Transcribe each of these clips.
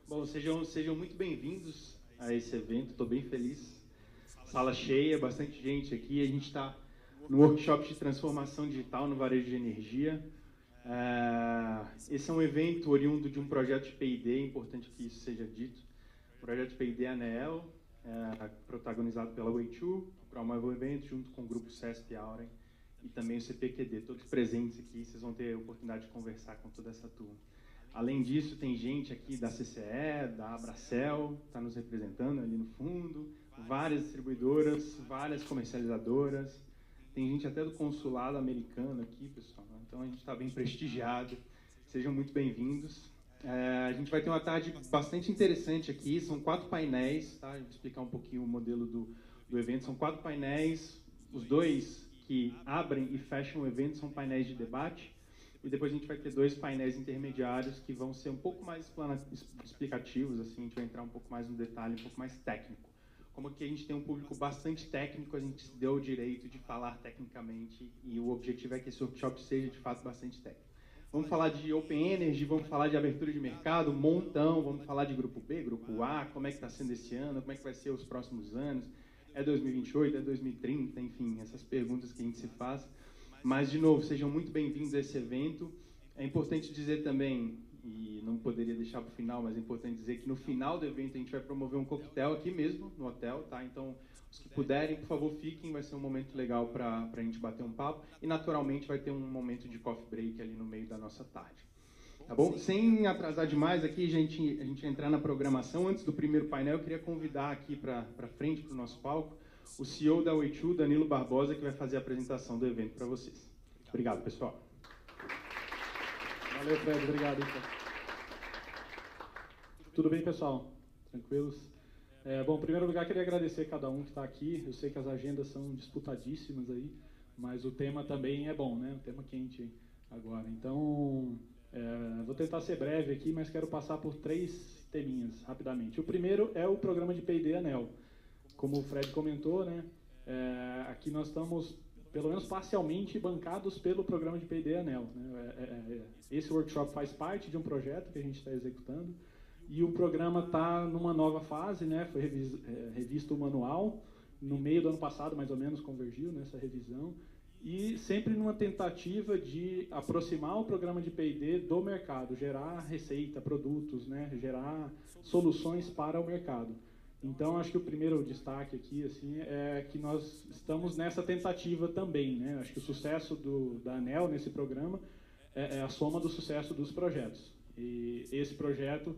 Bom, sejam muito bem-vindos a esse evento, estou bem feliz. Sala cheia, bastante gente aqui. A gente está no workshop de transformação digital no varejo de energia. Esse é um evento oriundo de um projeto de P&D, é importante que isso seja dito. O projeto de P&D ANEEL, protagonizado pela Way2, que promove o evento, junto com o grupo CESP e Auren, e também o CPQD. Todos presentes aqui, vocês vão ter a oportunidade de conversar com toda essa turma. Além disso, tem gente aqui da CCE, da Abracel, está nos representando ali no fundo, várias distribuidoras, várias comercializadoras, tem gente até do consulado americano aqui, pessoal, então a gente está bem prestigiado, sejam muito bem-vindos. A gente vai ter uma tarde bastante interessante aqui, são 4 painéis, tá? Eu vou explicar um pouquinho o modelo do evento, são 4 painéis, os 2 que abrem e fecham o evento são painéis de debate, e depois a gente vai ter 2 painéis intermediários que vão ser um pouco mais explicativos, assim, a gente vai entrar um pouco mais no detalhe, um pouco mais técnico. Como aqui a gente tem um público bastante técnico, a gente se deu o direito de falar tecnicamente e o objetivo é que esse workshop seja, de fato, bastante técnico. Vamos falar de Open Energy, vamos falar de abertura de mercado, montão, vamos falar de Grupo B, Grupo A, como é que está sendo esse ano, como é que vai ser os próximos anos, é 2028, é 2030, enfim, essas perguntas que a gente se faz. Mas, de novo, sejam muito bem-vindos a esse evento. É importante dizer também, e não poderia deixar para o final, mas é importante dizer que no final do evento a gente vai promover um coquetel aqui mesmo, no hotel, tá? Então, os que puderem, por favor, fiquem, vai ser um momento legal para a gente bater um papo. E, naturalmente, vai ter um momento de coffee break ali no meio da nossa tarde. Tá bom? Sem atrasar demais aqui, a gente entrar na programação. Antes do primeiro painel, eu queria convidar aqui para frente, para o nosso palco, o CEO da Way2, Danilo Barbosa, que vai fazer a apresentação do evento para vocês. Obrigado, pessoal. Valeu, Fred. Obrigado. Então. Tudo bem, pessoal? Tranquilos? Bom, em primeiro lugar, queria agradecer a cada um que está aqui. Eu sei que as agendas são disputadíssimas aí, mas o tema também é bom, né? O tema quente agora. Então, vou tentar ser breve aqui, mas quero passar por 3 teminhas rapidamente. O primeiro é o programa de P&D ANEEL. Como o Fred comentou, né, aqui nós estamos, pelo menos parcialmente, bancados pelo programa de P&D ANEEL. Né? Esse workshop faz parte de um projeto que a gente está executando e o programa está numa nova fase, né? Foi revisto o manual, no meio do ano passado, mais ou menos, convergiu nessa revisão, e sempre numa tentativa de aproximar o programa de P&D do mercado, gerar receita, produtos, né? Gerar soluções para o mercado. Então, acho que o primeiro destaque aqui assim, é que nós estamos nessa tentativa também. Né? Acho que o sucesso da ANEEL nesse programa é a soma do sucesso dos projetos. E esse projeto,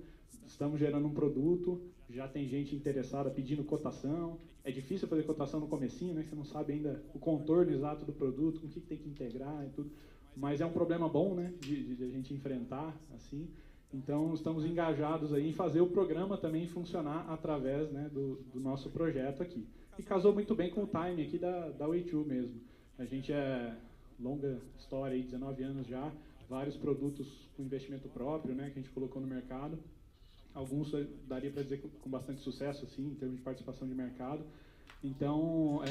estamos gerando um produto, já tem gente interessada pedindo cotação. É difícil fazer cotação no comecinho, né? Você não sabe ainda o contorno exato do produto, com o que tem que integrar e tudo. Mas é um problema bom, né, de a gente enfrentar, assim. Então, estamos engajados aí em fazer o programa também funcionar através, né, do nosso projeto aqui. E casou muito bem com o time aqui da Way2 mesmo. A gente longa história, aí, 19 anos já, vários produtos com investimento próprio, né, que a gente colocou no mercado. Alguns daria para dizer com bastante sucesso, assim, em termos de participação de mercado. Então,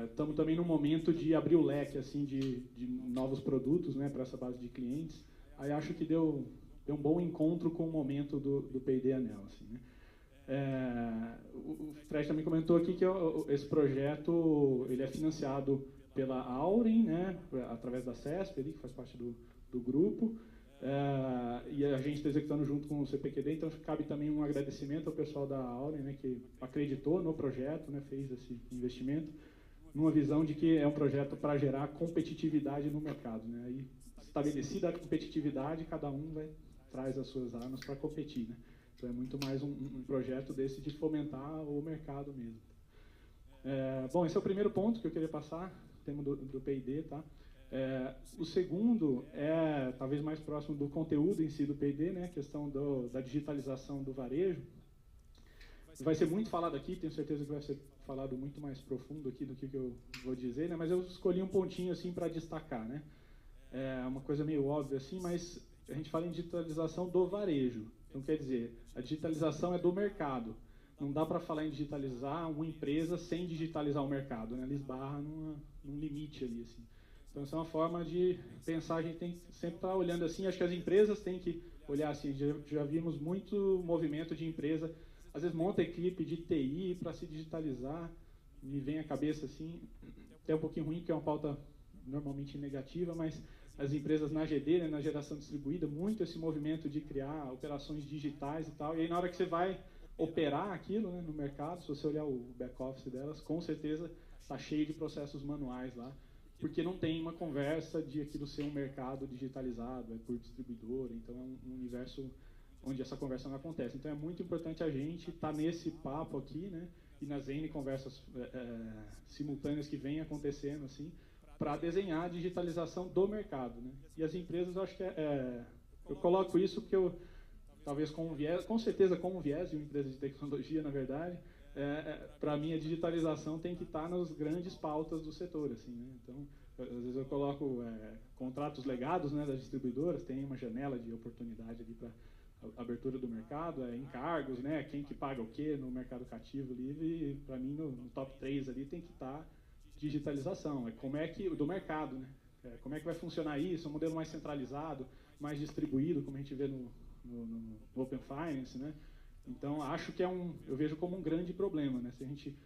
estamos também num momento de abrir o leque assim, de novos produtos, né, para essa base de clientes. Aí acho que deu um bom encontro com o momento do P&D ANEEL. Assim, né? O Fred também comentou aqui que esse projeto ele é financiado pela Auren, né, através da CESP, ali, que faz parte do grupo, e a gente está executando junto com o CPQD, então cabe também um agradecimento ao pessoal da Auren, né, que acreditou no projeto, né, fez esse investimento, numa visão de que é um projeto para gerar competitividade no mercado. Né? Aí, estabelecida a competitividade, cada um traz as suas armas para competir. Né? Então é muito mais um projeto desse de fomentar o mercado mesmo. Bom, esse é o primeiro ponto que eu queria passar, o tema do P&D, tá? O segundo é talvez mais próximo do conteúdo em si do P&D, né? A questão da digitalização do varejo. Vai ser muito falado aqui, tenho certeza que vai ser falado muito mais profundo aqui do que eu vou dizer, né? Mas eu escolhi um pontinho assim para destacar, né? É uma coisa meio óbvia assim, mas a gente fala em digitalização do varejo. Então, quer dizer, a digitalização é do mercado. Não dá para falar em digitalizar uma empresa sem digitalizar o mercado, né? Ela esbarra num limite ali, assim. Então, essa é uma forma de pensar, a gente tem que sempre estar olhando assim, acho que as empresas têm que olhar assim, já vimos muito movimento de empresa, às vezes monta equipe de TI para se digitalizar, me vem à cabeça assim, até um pouquinho ruim, porque é uma pauta normalmente negativa, mas as empresas na GD, né, na geração distribuída, muito esse movimento de criar operações digitais e tal, e aí na hora que você vai operar aquilo, né, no mercado, se você olhar o back-office delas, com certeza está cheio de processos manuais lá, porque não tem uma conversa de aquilo ser um mercado digitalizado, é por distribuidor, então é um universo onde essa conversa não acontece. Então é muito importante a gente estar nesse papo aqui, né, e nas N conversas simultâneas que vêm acontecendo, assim, para desenhar a digitalização do mercado, né? E as empresas, eu acho que eu coloco isso porque eu, talvez com um viés, com certeza com um viés de uma empresa de tecnologia, na verdade, para mim a digitalização tem que estar nas grandes pautas do setor, assim, né? Então, às vezes eu coloco contratos legados, né, das distribuidoras, tem uma janela de oportunidade ali para abertura do mercado, encargos, né, quem que paga o quê no mercado cativo livre, e para mim no top 3 ali tem que estar digitalização, como é que do mercado, né? Como é que vai funcionar isso, um modelo mais centralizado, mais distribuído, como a gente vê no Open Finance, né? Então acho que eu vejo como um grande problema, né? Se a gente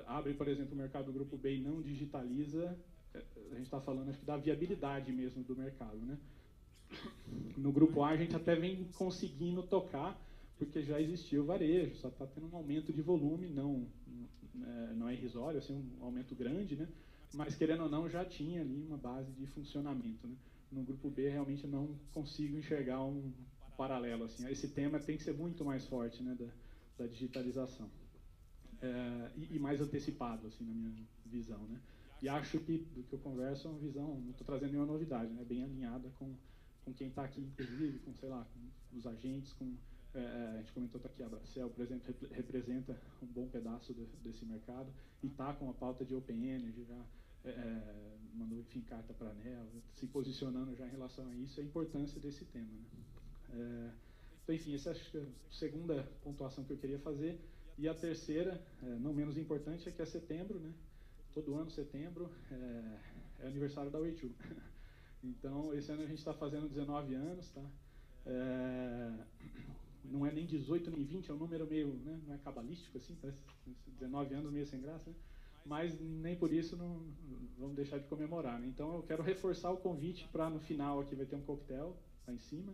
abre, por exemplo, o mercado do Grupo B e não digitaliza, a gente está falando acho que da viabilidade mesmo do mercado, né? No Grupo A a gente até vem conseguindo tocar, porque já existia o varejo, só está tendo um aumento de volume, não é irrisório, assim, um aumento grande, né? Mas querendo ou não já tinha ali uma base de funcionamento, né? No Grupo B realmente não consigo enxergar um paralelo assim. Esse tema tem que ser muito mais forte, né, da digitalização e mais antecipado assim na minha visão, né? E acho que do que eu converso é uma visão, não estou trazendo nenhuma novidade, né? Bem alinhada com quem está aqui, inclusive, com, sei lá, com os agentes, a gente comentou aqui, a Bracel, por exemplo, representa um bom pedaço desse mercado e está com a pauta de Open Energy, já mandou, enfim, carta para a ANEEL, se posicionando já em relação a isso, a importância desse tema, né? Então, enfim, essa acho que é a segunda pontuação que eu queria fazer. E a terceira, não menos importante, é que é setembro, né? Todo ano, setembro, é aniversário da Way2. Então, esse ano a gente está fazendo 19 anos, tá? Não é nem 18 nem 20, é um número meio, né, não é cabalístico assim, parece 19 anos meio sem graça, né? Mas nem por isso não vamos deixar de comemorar, né? Então eu quero reforçar o convite para no final aqui vai ter um coquetel lá em cima,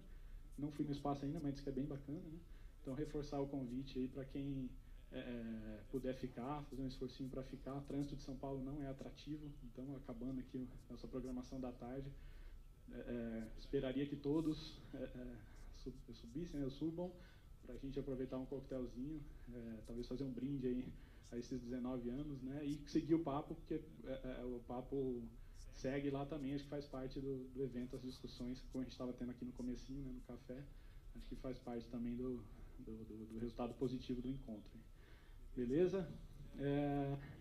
não fui no espaço ainda, mas diz que é bem bacana, né? Então reforçar o convite aí para quem puder ficar, fazer um esforcinho para ficar. O trânsito de São Paulo não é atrativo, então acabando aqui a nossa programação da tarde, esperaria que todos subissem, né, subam, para a gente aproveitar um coquetelzinho, talvez fazer um brinde aí a esses 19 anos, né, e seguir o papo, porque o papo segue lá também, acho que faz parte do evento, as discussões, como a gente estava tendo aqui no comecinho, né, no café, acho que faz parte também do resultado positivo do encontro. Beleza?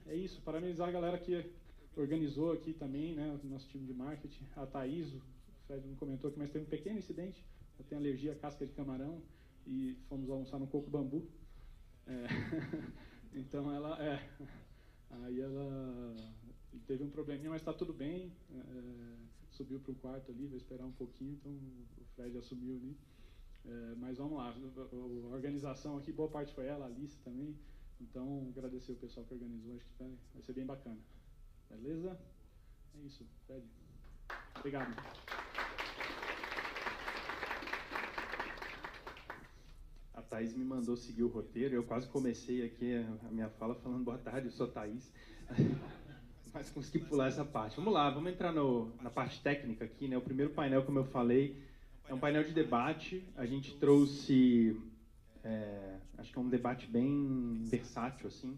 É isso, parabenizar a galera que organizou aqui também, né, o nosso time de marketing, a Thaís, o Fred não comentou aqui, mas teve um pequeno incidente, ela tem alergia à casca de camarão e fomos almoçar no Coco Bambu. Então aí ela teve um probleminha, mas está tudo bem, subiu para o quarto ali, vai esperar um pouquinho, então o Fred assumiu ali. Mas vamos lá, a organização aqui, boa parte foi ela, a Alice também, então agradecer o pessoal que organizou, acho que vai ser bem bacana. Beleza? É isso, Fred. Obrigado. A Thaís me mandou seguir o roteiro, eu quase comecei aqui a minha fala falando boa tarde, eu sou a Thaís, mas consegui pular essa parte. Vamos lá, vamos entrar na parte técnica aqui, né? O primeiro painel, como eu falei, é um painel de debate. A gente trouxe, acho que é um debate bem versátil, assim.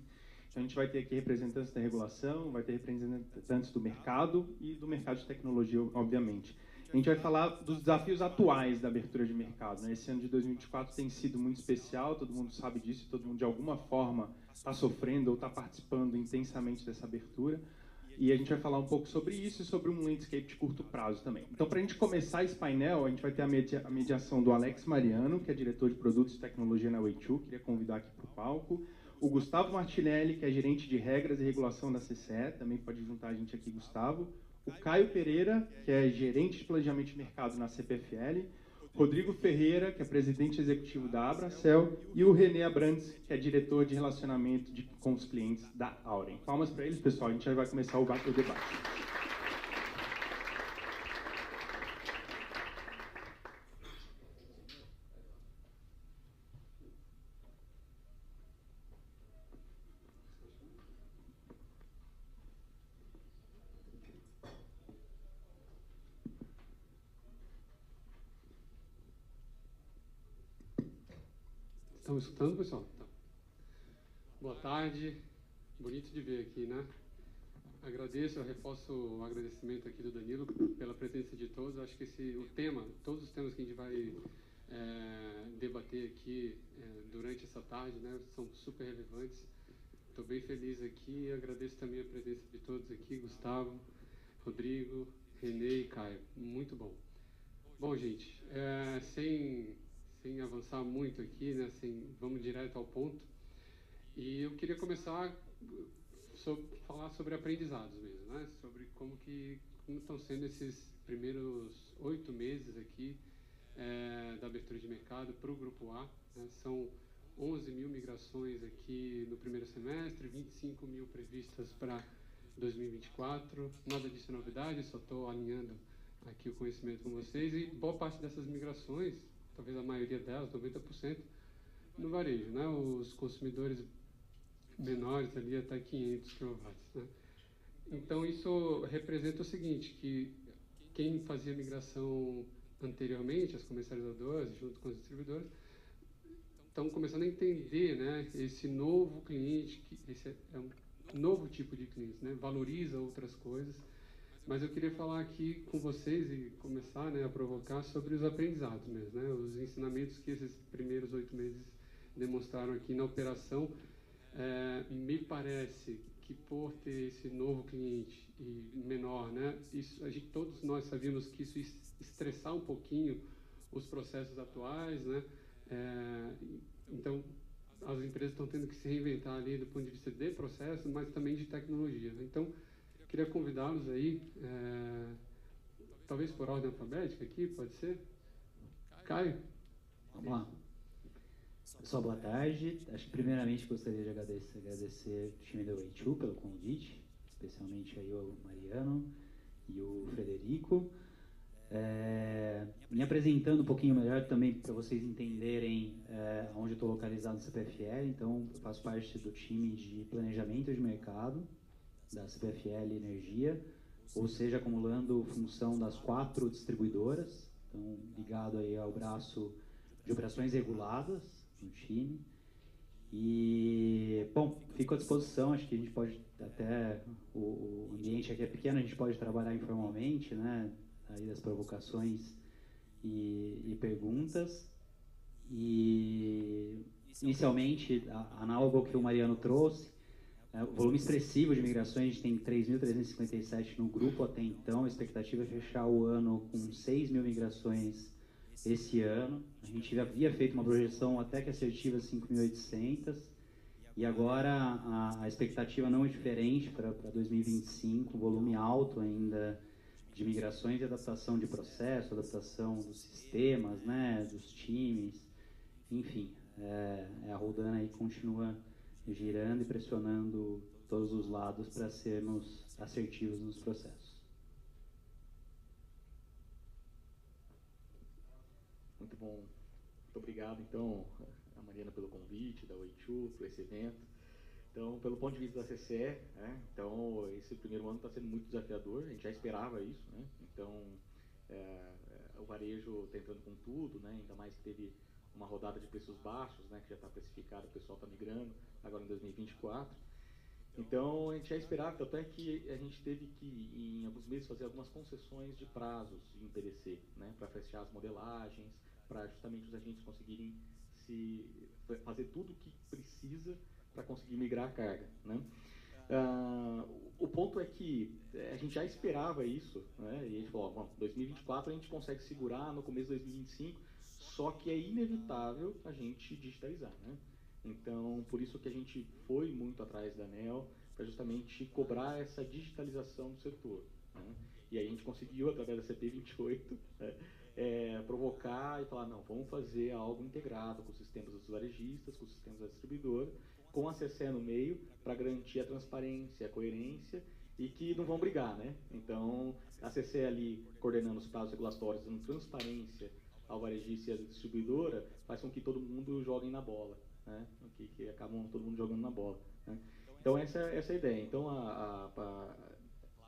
Então, a gente vai ter aqui representantes da regulação, vai ter representantes do mercado e do mercado de tecnologia, obviamente. A gente vai falar dos desafios atuais da abertura de mercado, né? Esse ano de 2024 tem sido muito especial, todo mundo sabe disso, todo mundo de alguma forma está sofrendo ou está participando intensamente dessa abertura. E a gente vai falar um pouco sobre isso e sobre um landscape de curto prazo também. Então, para a gente começar esse painel, a gente vai ter a mediação do Alex Mariano, que é diretor de produtos e tecnologia na Way2, queria convidar aqui para o palco. O Gustavo Martinelli, que é gerente de regras e regulação da CCE, também pode juntar a gente aqui, Gustavo. O Caio Pereira, que é gerente de planejamento de mercado na CPFL. Rodrigo Ferreira, que é presidente executivo da Abracel, e o René Abrantes, que é diretor de relacionamento com os clientes da Auren. Palmas para eles, pessoal. A gente já vai começar o debate. Estão escutando, pessoal? Então, boa tarde, bonito de ver aqui, né? Agradeço, eu reforço o agradecimento aqui do Danilo pela presença de todos. Acho que todos os temas que a gente vai debater aqui durante essa tarde, né, são super relevantes. Estou bem feliz aqui e agradeço também a presença de todos aqui, Gustavo, Rodrigo, Renê e Caio. Muito bom. Bom, gente, sem avançar muito aqui, né, vamos direto ao ponto. E eu queria começar falar sobre aprendizados mesmo, né, sobre como estão sendo esses primeiros 8 meses aqui da abertura de mercado para o Grupo A. Né, são 11 mil migrações aqui no primeiro semestre, 25 mil previstas para 2024. Nada disso é novidade, só estou alinhando aqui o conhecimento com vocês. E boa parte dessas migrações, talvez a maioria delas, 90%, no varejo, né? Os consumidores menores ali até 500 kW, né? Então isso representa o seguinte, que quem fazia migração anteriormente, as comercializadoras junto com os distribuidores, estão começando a entender, né, esse novo cliente, que esse é um novo tipo de cliente, né? Valoriza outras coisas. Mas eu queria falar aqui com vocês e começar, né, a provocar sobre os aprendizados mesmo, né, os ensinamentos que esses primeiros 8 meses demonstraram aqui na operação. Me parece que por ter esse novo cliente e menor, né, todos nós sabíamos que isso ia estressar um pouquinho os processos atuais, né, então as empresas estão tendo que se reinventar ali do ponto de vista de processo, mas também de tecnologia. Então, queria convidá-los aí, talvez por ordem alfabética aqui, pode ser? Caio? Vamos lá. Pessoal, boa tarde. Acho que primeiramente gostaria de agradecer o time da Way2 pelo convite, especialmente aí o Mariano e o Frederico. Me apresentando um pouquinho melhor também para vocês entenderem onde eu estou localizado no CPFL. Então, eu faço parte do time de planejamento de mercado da CPFL Energia, ou seja, acumulando função das 4 distribuidoras, então ligado aí ao braço de operações reguladas no time. E, bom, fico à disposição, acho que a gente pode até, o ambiente aqui é pequeno, a gente pode trabalhar informalmente, né, aí das provocações e perguntas. E, inicialmente, análogo ao que o Mariano trouxe, o volume expressivo de migrações, a gente tem 3.357 no grupo até então, a expectativa é fechar o ano com 6 mil migrações esse ano. A gente havia feito uma projeção até que assertiva 5.800, e agora a expectativa não é diferente para 2025, volume alto ainda de migrações e adaptação de processo, adaptação dos sistemas, né, dos times, enfim, a Roldana aí continua girando e pressionando todos os lados para sermos assertivos nos processos. Muito bom. Muito obrigado, então, a Mariana pelo convite, da Way2, por esse evento. Então, pelo ponto de vista da CCE, né, então, esse primeiro ano está sendo muito desafiador, a gente já esperava isso, né? Então, o varejo está entrando com tudo, né? Ainda mais que teve uma rodada de preços baixos, né, que já está precificado, o pessoal está migrando agora em 2024. Então, a gente já esperava, tanto é que a gente teve que, em alguns meses, fazer algumas concessões de prazos em PDC, né, para fechar as modelagens, para justamente os agentes conseguirem fazer tudo o que precisa para conseguir migrar a carga, né. O ponto é que a gente já esperava isso, né, e a gente falou, bom, 2024 a gente consegue segurar, no começo de 2025, só que é inevitável a gente digitalizar, né. Então, por isso que a gente foi muito atrás da ANEEL, para justamente cobrar essa digitalização do setor, né. E aí a gente conseguiu, através da CP28, né, provocar e falar, não, vamos fazer algo integrado com os sistemas dos varejistas, com os sistemas da distribuidora, com a CCE no meio, para garantir a transparência, a coerência, e que não vão brigar, né? Então, a CCE ali, coordenando os prazos regulatórios, dando transparência ao varejista e à distribuidora, faz com que todo mundo jogue na bola, né? Que acabam todo mundo jogando na bola, né? Então, essa é a ideia. Então,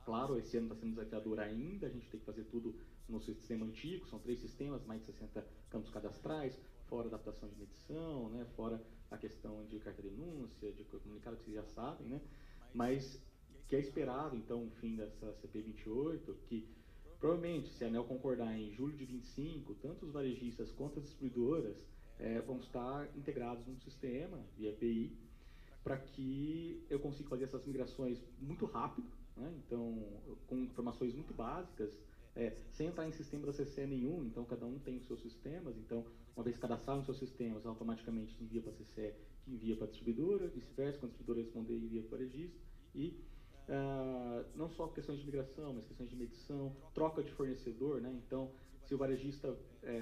claro, esse ano está sendo desafiador ainda, a gente tem que fazer tudo no sistema antigo, são 3 sistemas, mais de 60 campos cadastrais, fora adaptação de medição, né? Fora a questão de carta-denúncia, de comunicado que vocês já sabem, né? Mas que é esperado, então, no fim dessa CP28, que provavelmente, se a ANEEL concordar em julho de 25, tanto os varejistas quanto as distribuidoras vão estar integrados num sistema de API, para que eu consiga fazer essas migrações muito rápido, né? Então, com informações muito básicas, sem entrar em sistema da CCE nenhum, então cada um tem os seus sistemas, então, uma vez cadastrado nos seus sistemas, automaticamente envia para a CCE, que envia para a distribuidora, vice-versa, quando a distribuidora responder, envia para o varejista, e não só questões de migração, mas questões de medição, troca de fornecedor, né? Então, se o varejista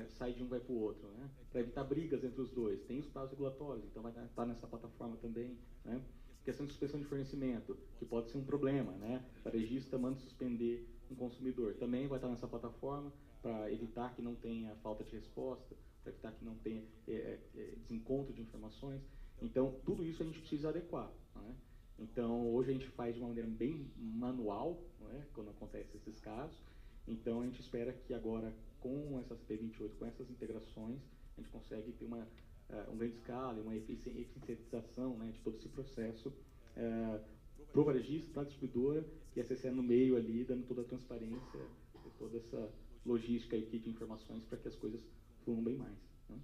sai de um, vai para o outro, né? Para evitar brigas entre os dois. Tem os prazos regulatórios, então vai estar nessa plataforma também, né? Questão de suspensão de fornecimento, que pode ser um problema, né? O varejista manda suspender um consumidor, também vai estar nessa plataforma para evitar que não tenha falta de resposta, para evitar que não tenha desencontro de informações. Então, tudo isso a gente precisa adequar, né? Então, hoje a gente faz de uma maneira bem manual, né, quando acontecem esses casos. Então, a gente espera que agora, com essa CP28, com essas integrações, a gente consegue ter uma grande escala e uma eficientização, né, de todo esse processo para o varejista, para a distribuidora, e a CCE no meio ali, dando toda a transparência e toda essa logística aqui de informações para que as coisas fluam bem mais, né?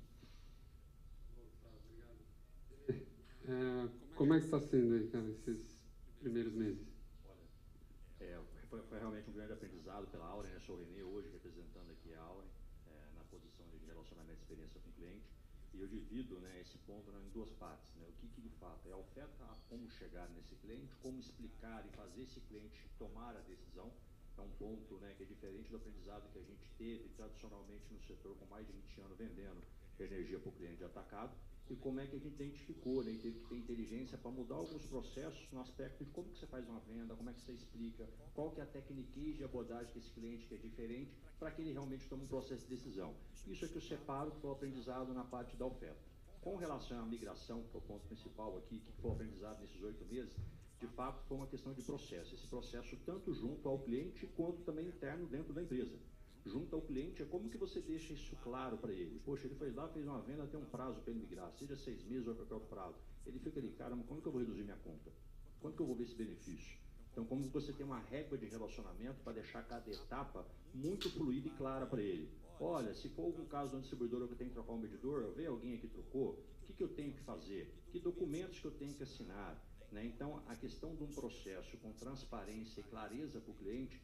Como é que está sendo aí, cara, esses primeiros meses? Olha, foi realmente um grande aprendizado pela Auren, né? Sou o Renê hoje representando aqui a Auren, na posição de relacionamento e experiência com o cliente, e eu divido, né, esse ponto, né, em 2 partes, né? O que de fato é a oferta, como chegar nesse cliente, como explicar e fazer esse cliente tomar a decisão. É um ponto, né, que é diferente do aprendizado que a gente teve tradicionalmente no setor com mais de 20 anos vendendo energia para o cliente atacado, e como é que a gente identificou, né, e teve que ter inteligência para mudar alguns processos no aspecto de como que você faz uma venda, como é que você explica, qual que é a técnica de abordagem desse cliente que é diferente, para que ele realmente tome um processo de decisão. Isso é que eu separo, que foi o aprendizado na parte da oferta. Com relação à migração, que é o ponto principal aqui, que foi o aprendizado nesses 8 meses, de fato foi uma questão de processo. Esse processo tanto junto ao cliente, quanto também interno dentro da empresa. Junto ao cliente, é como que você deixa isso claro para ele. Poxa, ele foi lá, fez uma venda, tem um prazo para ele migrar, seja 6 meses ou qualquer outro prazo. Ele fica ali, caramba, como que eu vou reduzir minha conta? Quando que eu vou ver esse benefício? Então, como você tem uma régua de relacionamento para deixar cada etapa muito fluida e clara para ele. Olha, se for algum caso de um distribuidor que tem que trocar um medidor, eu vejo alguém aqui trocou, o que eu tenho que fazer? Que documentos que eu tenho que assinar? Né? Então, a questão de um processo com transparência e clareza para o cliente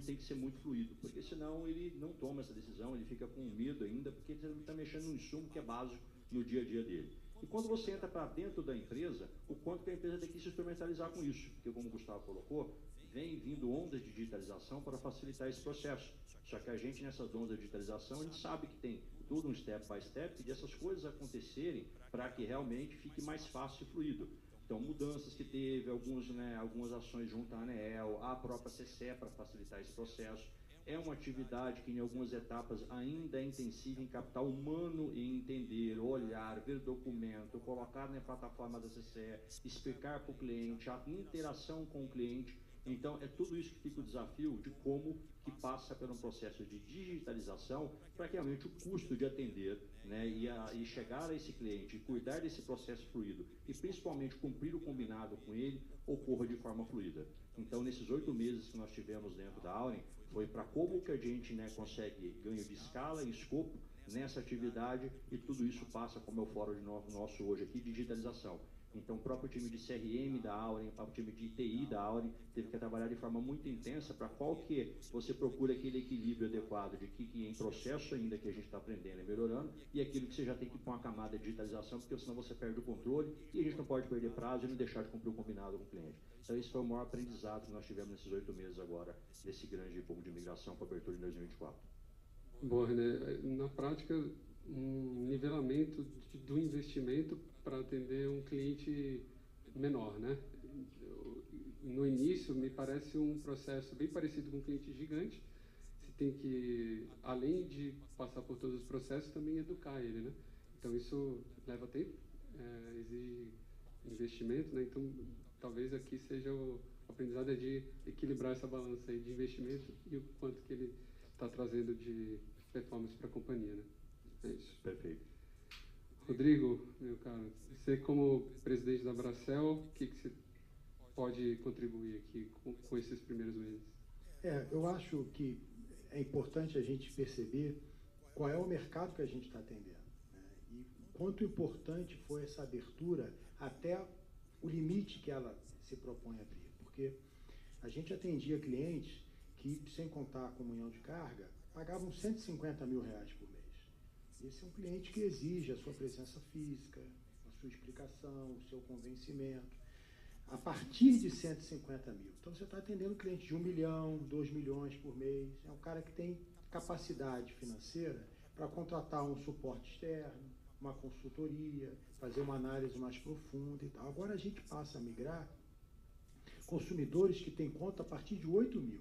tem que ser muito fluido, porque senão ele não toma essa decisão, ele fica com medo ainda, porque ele está mexendo no insumo que é básico no dia a dia dele. E quando você entra para dentro da empresa, o quanto que a empresa tem que se instrumentalizar com isso, porque como o Gustavo colocou, vem vindo ondas de digitalização para facilitar esse processo. Só que a gente, nessas ondas de digitalização, a gente sabe que tem tudo um step by step, e dessas coisas acontecerem para que realmente fique mais fácil e fluido. Então, mudanças que teve, algumas ações junto à ANEEL, a própria CCE para facilitar esse processo. É uma atividade que em algumas etapas ainda é intensiva em capital humano e entender, olhar, ver documento, colocar na plataforma da CCE, explicar para o cliente, a interação com o cliente. Então, é tudo isso que fica o desafio de como que passa por um processo de digitalização para que realmente o custo de atender, né, e chegar a esse cliente, e cuidar desse processo fluido e principalmente cumprir o combinado com ele, ocorra de forma fluida. Então, nesses 8 meses que nós tivemos dentro da Auren, foi para como que a gente, né, consegue ganho de escala e escopo nessa atividade, e tudo isso passa, como é o fórum nosso hoje aqui, digitalização. Então, o próprio time de CRM da Auren, o próprio time de TI da Auren, teve que trabalhar de forma muito intensa para qual que você procura aquele equilíbrio adequado de que em processo ainda que a gente está aprendendo e melhorando, e aquilo que você já tem que pôr uma camada de digitalização, porque senão você perde o controle, e a gente não pode perder prazo e não deixar de cumprir o combinado com o cliente. Então, esse foi o maior aprendizado que nós tivemos nesses 8 meses agora, desse grande boom de imigração para abertura em 2024. Bom, René, na prática, um nivelamento do investimento para atender um cliente menor, né? No início, me parece um processo bem parecido com um cliente gigante. Você tem que, além de passar por todos os processos, também educar ele, né? Então, isso leva tempo, exige investimento, né? Então, talvez aqui seja o aprendizado é de equilibrar essa balança aí de investimento e o quanto que ele está trazendo de performance para a companhia, né? É isso. Perfeito. Rodrigo, meu caro, você como presidente da Bracel, o que você pode contribuir aqui com esses primeiros meses? Eu acho que é importante a gente perceber qual é o mercado que a gente está atendendo, né? E quanto importante foi essa abertura até o limite que ela se propõe a abrir. Porque a gente atendia clientes que, sem contar a comunhão de carga, pagavam R$150 mil por mês. Esse é um cliente que exige a sua presença física, a sua explicação, o seu convencimento. A partir de 150 mil. Então, você está atendendo cliente de 1 milhão, 2 milhões por mês. É um cara que tem capacidade financeira para contratar um suporte externo, uma consultoria, fazer uma análise mais profunda e tal. Agora, a gente passa a migrar consumidores que têm conta a partir de 8 mil.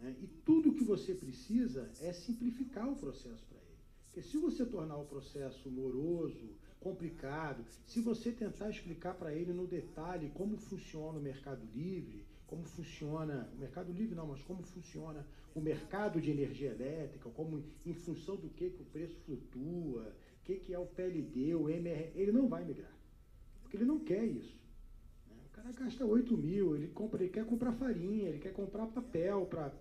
Né? E tudo que você precisa é simplificar o processo para ele. Porque se você tornar o processo moroso, complicado, se você tentar explicar para ele no detalhe como funciona o Mercado Livre, como funciona, o Mercado Livre não, mas como funciona o mercado de energia elétrica, como em função do que o preço flutua, o que é o PLD, o MR, ele não vai migrar, porque ele não quer isso. Né? O cara gasta 8 mil, ele quer comprar farinha, ele quer comprar papel para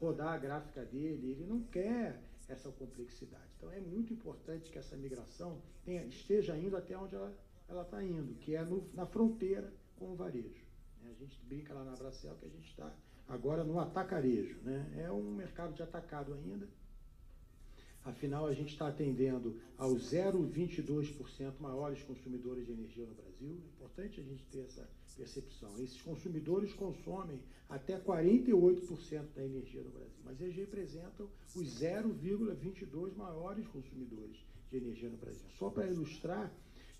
rodar a gráfica dele, ele não quer essa complexidade. Então, é muito importante que essa migração esteja indo até onde ela está indo, que é na fronteira com o varejo. A gente brinca lá na Bracel que a gente está agora no atacarejo, né? É um mercado de atacado ainda. Afinal, a gente está atendendo aos 0,22% maiores consumidores de energia no Brasil. É importante a gente ter essa percepção. Esses consumidores consomem até 48% da energia no Brasil, mas eles representam os 0,22 maiores consumidores de energia no Brasil. Só para ilustrar,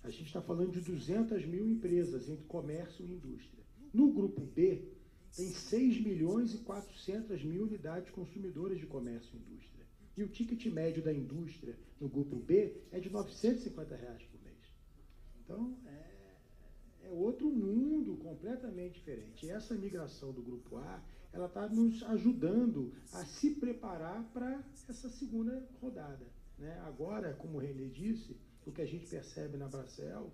a gente está falando de 200 mil empresas entre comércio e indústria. No grupo B, tem 6 milhões e 400 mil unidades consumidoras de comércio e indústria. E o ticket médio da indústria no grupo B é de R$950 por mês. Então, é outro mundo completamente diferente. E essa migração do grupo A, ela está nos ajudando a se preparar para essa segunda rodada. Né? Agora, como o René disse, o que a gente percebe na Bracel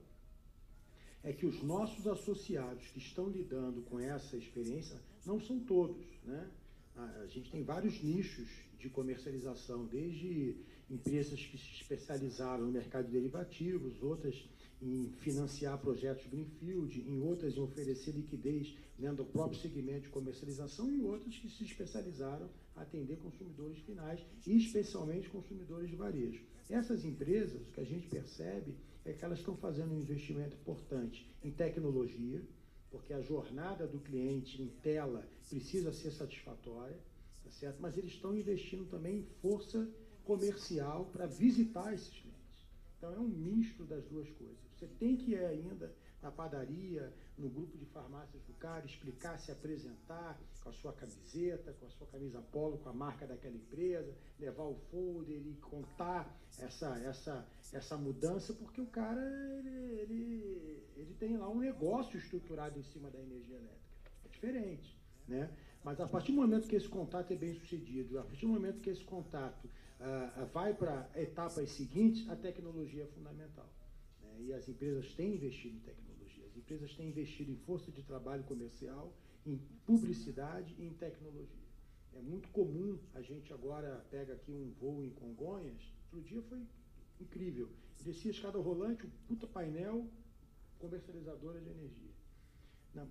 é que os nossos associados que estão lidando com essa experiência não são todos, né? A gente tem vários nichos de comercialização, desde empresas que se especializaram no mercado de derivativos, outras em financiar projetos greenfield, em outras em oferecer liquidez dentro do próprio segmento de comercialização e outras que se especializaram a atender consumidores finais e especialmente consumidores de varejo. Essas empresas, o que a gente percebe é que elas estão fazendo um investimento importante em tecnologia, porque a jornada do cliente em tela precisa ser satisfatória, tá certo? Mas eles estão investindo também em força comercial para visitar esses clientes. Então é um misto das duas coisas. Você tem que ir ainda na padaria, no grupo de farmácias do cara, explicar, se apresentar com a sua camiseta, com a sua camisa polo, com a marca daquela empresa, levar o folder e contar essa mudança, porque o cara ele tem lá um negócio estruturado em cima da energia elétrica. É diferente, né? Mas a partir do momento que esse contato é bem sucedido, a partir do momento que esse contato vai para etapas seguintes, a tecnologia é fundamental. Né? E as empresas têm investido em tecnologia, as empresas têm investido em força de trabalho comercial, em publicidade e em tecnologia. É muito comum, a gente agora pega aqui um voo em Congonhas, outro dia foi incrível, descia a escada rolante, um puta painel, comercializadora de energia.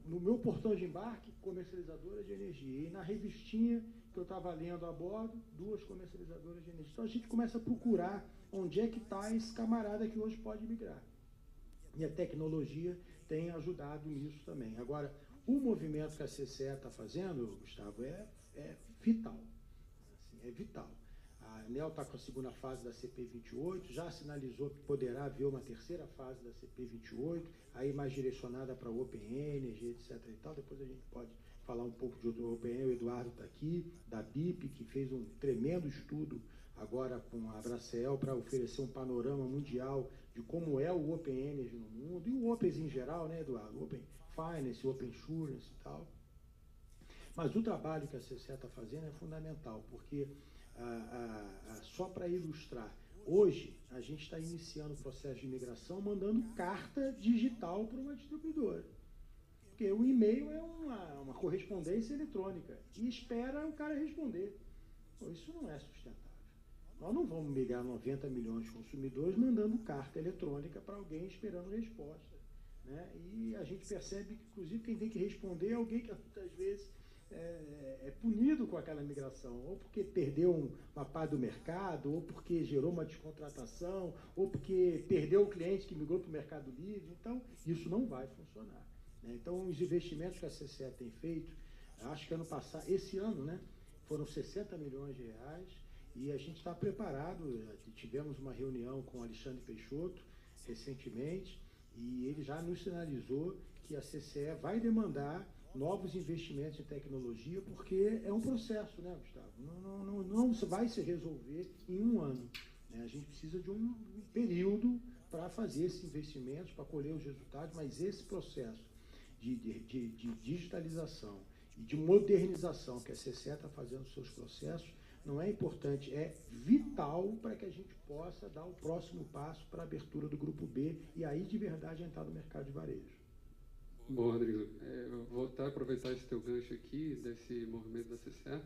No meu portão de embarque, comercializadora de energia. E na revistinha que eu estava lendo a bordo, 2 comercializadoras de energia. Então a gente começa a procurar onde é que está esse camarada que hoje pode migrar. E a tecnologia tem ajudado nisso também. Agora, o movimento que a CCE está fazendo, Gustavo, é vital. Assim, é vital. A ANEEL está com a segunda fase da CP28, já sinalizou que poderá haver uma terceira fase da CP28, aí mais direcionada para o Open Energy, etc. e tal. Depois a gente pode falar um pouco de outro Open Energy. O Eduardo está aqui, da BIP, que fez um tremendo estudo agora com a Bracel para oferecer um panorama mundial de como é o Open Energy no mundo, e o Opens em geral, né, Eduardo? Open Finance, Open Insurance e tal. Mas o trabalho que a CCE está fazendo é fundamental, porque, só para ilustrar, hoje a gente está iniciando o processo de migração mandando carta digital para uma distribuidora. Porque o e-mail é uma correspondência eletrônica e espera o cara responder. Bom, isso não é sustentável. Nós não vamos migrar 90 milhões de consumidores mandando carta eletrônica para alguém esperando resposta, né? E a gente percebe que, inclusive, quem tem que responder é alguém que, muitas vezes, é punido com aquela migração, ou porque perdeu uma parte do mercado, ou porque gerou uma descontratação, ou porque perdeu o cliente que migrou para o Mercado Livre. Então, isso não vai funcionar, né? Então, os investimentos que a CCE tem feito, acho que esse ano, né, foram 60 milhões de reais, e a gente está preparado. Tivemos uma reunião com o Alexandre Peixoto recentemente, e ele já nos sinalizou que a CCE vai demandar novos investimentos em tecnologia, porque é um processo, né, Gustavo? Não vai se resolver em um ano, né? A gente precisa de um período para fazer esses investimentos, para colher os resultados, mas esse processo de digitalização e de modernização que a CCE está fazendo nos seus processos não é importante, é vital para que a gente possa dar o próximo passo para a abertura do Grupo B e aí, de verdade, entrar no mercado de varejo. Bom, Rodrigo, eu vou até aproveitar esse teu gancho aqui, desse movimento da CCE.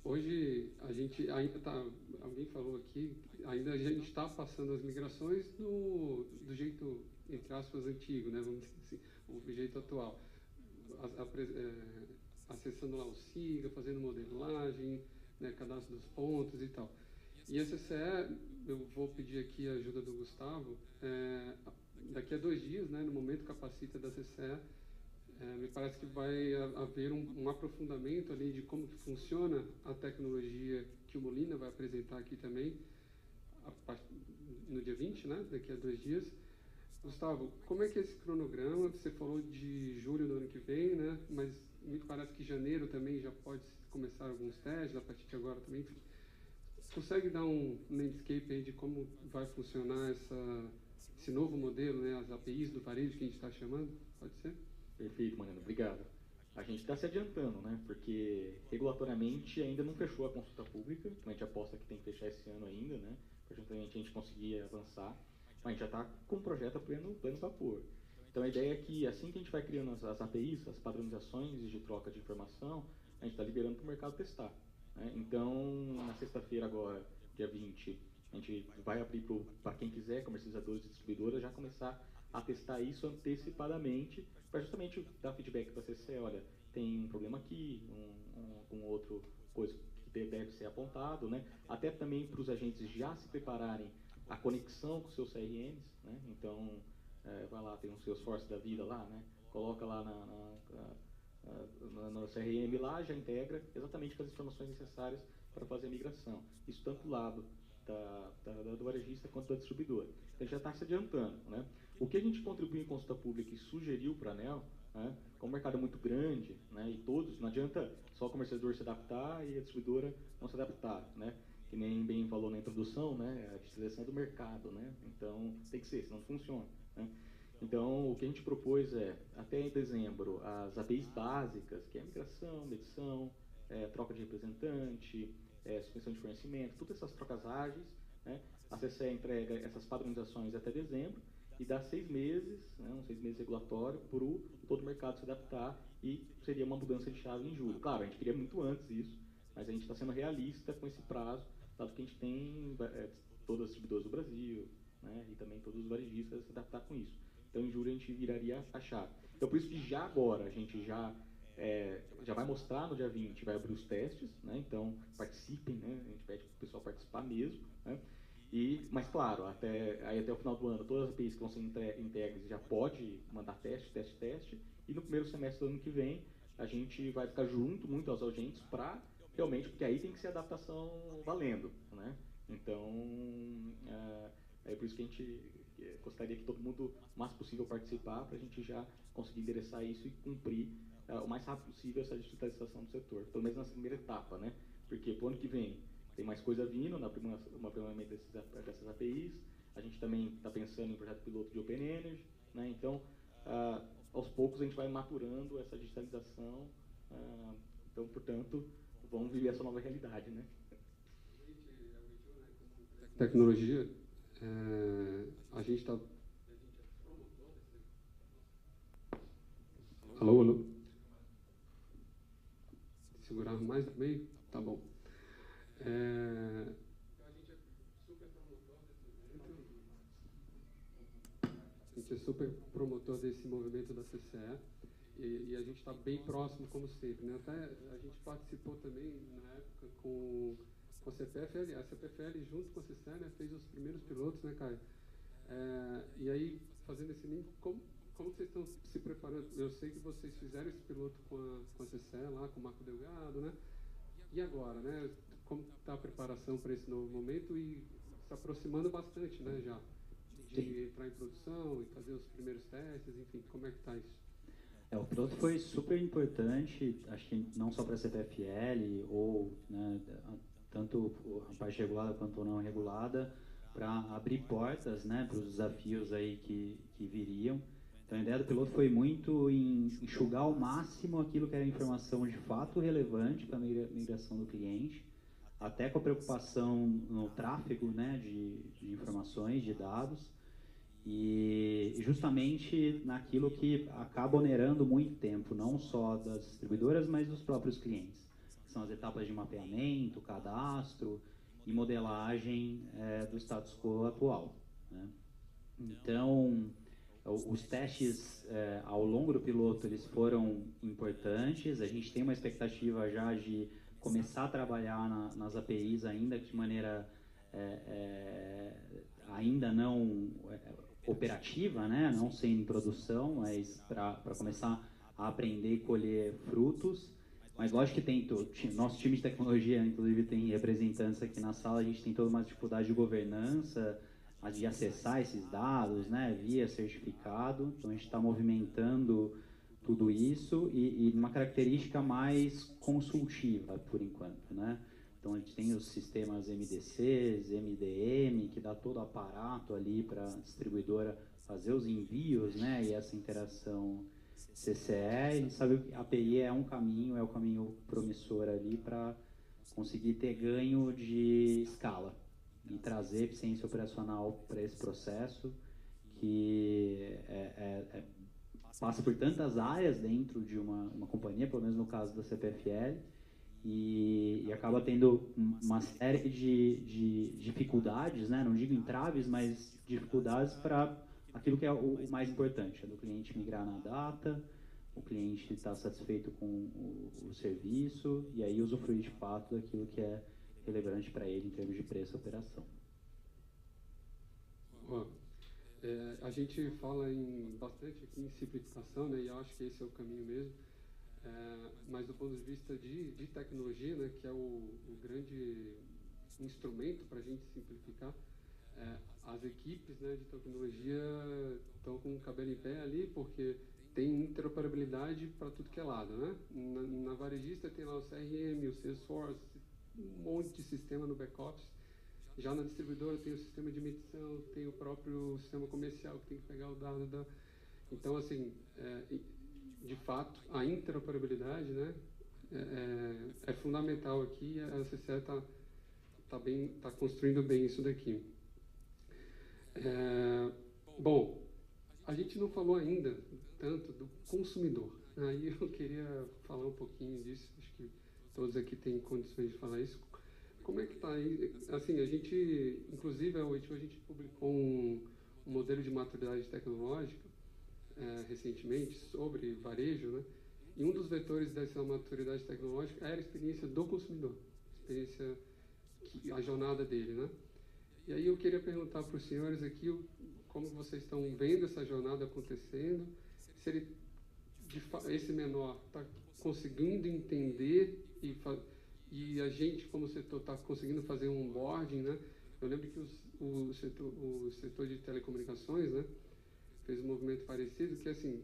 Hoje, a gente ainda está, alguém falou aqui, ainda a gente está passando as migrações do jeito, entre aspas, antigo, né, vamos dizer assim, o jeito atual. Acessando lá o SIGA, fazendo modelagem, né, cadastro dos pontos e tal. E a CCE, eu vou pedir aqui a ajuda do Gustavo, daqui a 2 dias, né, no momento Capacita da CCE, me parece que vai haver um aprofundamento ali de como que funciona a tecnologia que o Molina vai apresentar aqui também, no dia 20, né, daqui a 2 dias. Gustavo, como é que é esse cronograma? Você falou de julho do ano que vem, né, mas me parece que janeiro também já pode começar alguns testes, a partir de agora também. Consegue dar um landscape aí de como vai funcionar esse novo modelo, né, as APIs do varejo que a gente está chamando? Pode ser? Perfeito, Mariano, obrigado. A gente está se adiantando, né, porque regulatoriamente ainda não fechou a consulta pública, a gente aposta que tem que fechar esse ano ainda, né, para justamente a gente conseguir avançar, mas a gente já está com o projeto pleno vapor. Então a ideia é que assim que a gente vai criando as APIs, as padronizações de troca de informação, a gente está liberando para o mercado testar, né? Então, na sexta-feira agora, dia 20, a gente vai abrir para quem quiser, comercializadores e distribuidoras, já começar a testar isso antecipadamente, para justamente dar feedback para a CCE, olha, tem um problema aqui, um outro coisa que deve ser apontado, né? Até também para os agentes já se prepararem a conexão com seus CRMs, né? Então, vai lá, tem um Salesforce da vida lá, né? Coloca lá no CRM lá, já integra exatamente com as informações necessárias para fazer a migração. Isso tanto do lado do varejista quanto da distribuidora. Então, já está se adiantando, né? O que a gente contribuiu em consulta pública e sugeriu para a ANEEL, né? Como o mercado é muito grande, né? E todos, não adianta só o comercializador se adaptar e a distribuidora não se adaptar, né? Que nem bem falou na introdução, né? A digitalização é do mercado, né? Então, tem que ser, senão não funciona, né? Então, o que a gente propôs é, até em dezembro, as APIs básicas, que é migração, medição, troca de representante, suspensão de fornecimento, todas essas trocas ágeis, né? A CCE entrega essas padronizações até dezembro e dá 6 meses, né, uns 6 meses regulatório, para todo o mercado se adaptar, e seria uma mudança de chave em julho. Claro, a gente queria muito antes isso, mas a gente está sendo realista com esse prazo, dado que a gente tem todas as distribuidoras do Brasil, né, e também todos os varejistas a se adaptar com isso. Então, em julho, a gente viraria a chave. Então, por isso que já agora, a gente já vai mostrar no dia 20, vai abrir os testes, né? Então, participem, né? A gente pede para o pessoal participar mesmo, né? Mas, claro, até o final do ano, todas as APIs que vão ser entregues já pode mandar teste, e no primeiro semestre do ano que vem, a gente vai ficar junto muito aos agentes para realmente, porque aí tem que ser adaptação valendo, né? Então, é por isso que a gente gostaria que todo mundo, o mais possível, participar, para a gente já conseguir endereçar isso e cumprir o mais rápido possível essa digitalização do setor, pelo menos nessa primeira etapa, né? Porque para o ano que vem tem mais coisa vindo, no aprimoramento dessas APIs, a gente também está pensando em um projeto piloto de Open Energy, né? Então, aos poucos a gente vai maturando essa digitalização, então, portanto, vamos viver essa nova realidade, né? Tecnologia, a gente está... Alô, alô? Segurar mais no meio? Tá bom. A gente é super promotor desse movimento da CCE e a gente está bem próximo, como sempre, né? Até a gente participou também, na época, com a CPFL. A CPFL, junto com a CCE, né, fez os primeiros pilotos, né, Caio? E aí, fazendo esse link, como vocês estão se preparando? Eu sei que vocês fizeram esse piloto com a CCE lá, com o Marco Delgado, né? E agora, né? Como está a preparação para esse novo momento e se aproximando bastante, né, já? De entrar em produção e fazer os primeiros testes, enfim, como é que está isso? O piloto foi super importante, acho que não só para a CPFL, ou né, tanto a parte regulada quanto não regulada, para abrir portas, né, para os desafios aí que viriam. Então a ideia do piloto foi muito em enxugar ao máximo aquilo que era informação de fato relevante para a migração do cliente, até com a preocupação no tráfego, né, de informações, de dados, e justamente naquilo que acaba onerando muito tempo, não só das distribuidoras, mas dos próprios clientes, que são as etapas de mapeamento, cadastro e modelagem do status quo atual, né? Então, os testes ao longo do piloto eles foram importantes. A gente tem uma expectativa já de começar a trabalhar nas APIs ainda de maneira ainda não operativa, né? Não sendo em produção, mas para começar a aprender e colher frutos. Mas lógico que tem nosso time de tecnologia, inclusive tem representantes aqui na sala, a gente tem toda uma dificuldade de governança, de acessar esses dados, né, via certificado. Então a gente está movimentando tudo isso e uma característica mais consultiva por enquanto, né? Então a gente tem os sistemas MDCs, MDM, que dá todo o aparato ali para a distribuidora fazer os envios, né, e essa interação CCE. A gente sabe que a API é o caminho promissor ali para conseguir ter ganho de escala e trazer eficiência operacional para esse processo que passa por tantas áreas dentro de uma companhia, pelo menos no caso da CPFL, e acaba tendo uma série de dificuldades, né? Não digo entraves, mas dificuldades para aquilo que é o mais importante, é do cliente migrar na data, o cliente estar satisfeito com o serviço e aí usufruir de fato daquilo que é relevante para ele em termos de preço e operação. A gente fala bastante aqui em simplificação, né, e eu acho que esse é o caminho mesmo, mas do ponto de vista de tecnologia, né, que é o grande instrumento para a gente simplificar, as equipes, né, de tecnologia estão com o cabelo em pé ali, porque tem interoperabilidade para tudo que é lado, né? Na varejista tem lá o CRM, o Salesforce, um monte de sistema no back-office. Já na distribuidora tem o sistema de medição, tem o próprio sistema comercial que tem que pegar o dado da... Então, assim, de fato, a interoperabilidade, né, é fundamental aqui. A CCE está construindo bem isso daqui. Bom, a gente não falou ainda tanto do consumidor. Aí eu queria falar um pouquinho disso. Acho que todos aqui têm condições de falar isso. Como é que está aí? Assim, a gente, inclusive, a gente publicou um modelo de maturidade tecnológica recentemente sobre varejo, né? E um dos vetores dessa maturidade tecnológica era a experiência do consumidor, a jornada dele, né? E aí eu queria perguntar para os senhores aqui como vocês estão vendo essa jornada acontecendo, se esse menor está conseguindo entender E a gente, como setor, está conseguindo fazer um onboarding, né? Eu lembro que o setor de telecomunicações, né, fez um movimento parecido, que assim,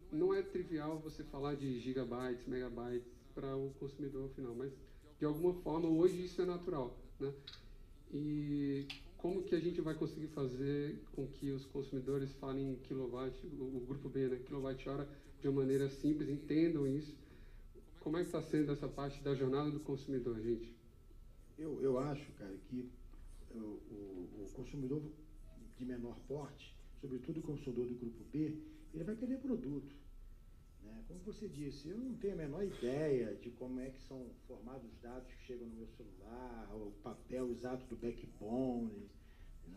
não é trivial você falar de gigabytes, megabytes para o consumidor final, mas de alguma forma hoje isso é natural, né? E como que a gente vai conseguir fazer com que os consumidores falem em kilowatt, o grupo B, né, quilowatt-hora, de uma maneira simples, entendam isso? Como é que está sendo essa parte da jornada do consumidor, gente? Eu acho, cara, que o consumidor de menor porte, sobretudo o consumidor do grupo B, ele vai querer produto. Né? Como você disse, eu não tenho a menor ideia de como é que são formados os dados que chegam no meu celular, o papel exato do backbone.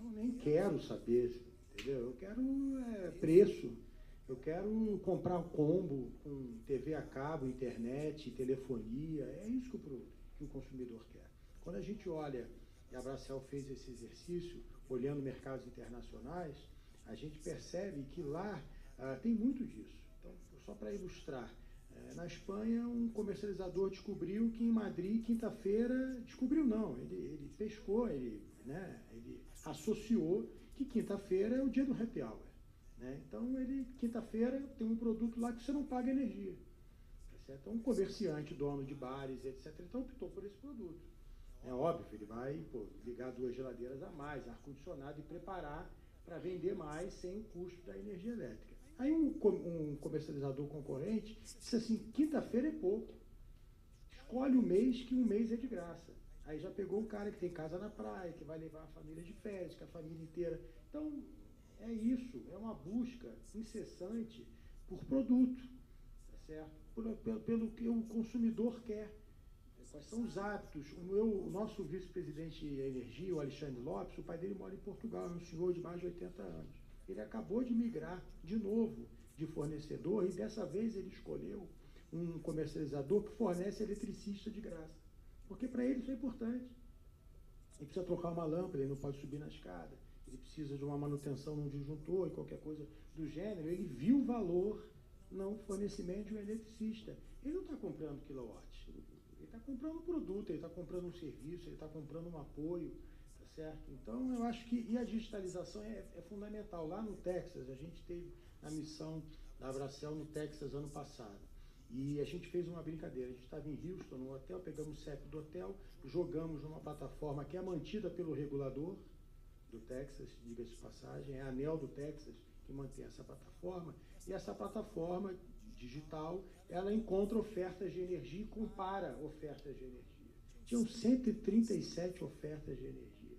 Eu nem quero saber, entendeu? Eu quero preço. Eu quero comprar um combo com TV a cabo, internet, telefonia. É isso que o consumidor quer. Quando a gente olha, e a Bracel fez esse exercício, olhando mercados internacionais, a gente percebe que lá tem muito disso. Então, só para ilustrar, na Espanha, um comercializador descobriu que em Madrid, quinta-feira, descobriu não, ele pescou, ele associou que quinta-feira é o dia do happy hour. Né? Então, quinta-feira, tem um produto lá que você não paga energia. Tá certo? Então, um comerciante, dono de bares, etc., então optou por esse produto. É óbvio, ele vai ligar 2 geladeiras a mais, ar-condicionado e preparar para vender mais sem o custo da energia elétrica. Aí um comercializador concorrente disse assim, quinta-feira é pouco. Escolhe o mês, que um mês é de graça. Aí já pegou o cara que tem casa na praia, que vai levar a família de férias, que a família inteira... Então, é isso, é uma busca incessante por produto, tá certo? Pelo que o consumidor quer. Quais são os hábitos? O nosso vice-presidente de energia, o Alexandre Lopes, o pai dele mora em Portugal, é um senhor de mais de 80 anos. Ele acabou de migrar de novo de fornecedor e dessa vez ele escolheu um comercializador que fornece eletricista de graça. Porque para ele isso é importante. Ele precisa trocar uma lâmpada, ele não pode subir na escada. Ele precisa de uma manutenção num disjuntor e qualquer coisa do gênero. Ele viu o valor no fornecimento de um eletricista. Ele não está comprando quilowatt. Ele está comprando um produto, ele está comprando um serviço, ele está comprando um apoio, tá certo? Então, eu acho que a digitalização é fundamental. Lá no Texas, a gente teve a missão da Bracel no Texas ano passado. E a gente fez uma brincadeira. A gente estava em Houston, no hotel, pegamos o CEP do hotel, jogamos numa plataforma que é mantida pelo regulador do Texas, diga-se de passagem, é a ANEEL do Texas que mantém essa plataforma, e essa plataforma digital, ela encontra ofertas de energia e compara ofertas de energia. Tinham 137 ofertas de energia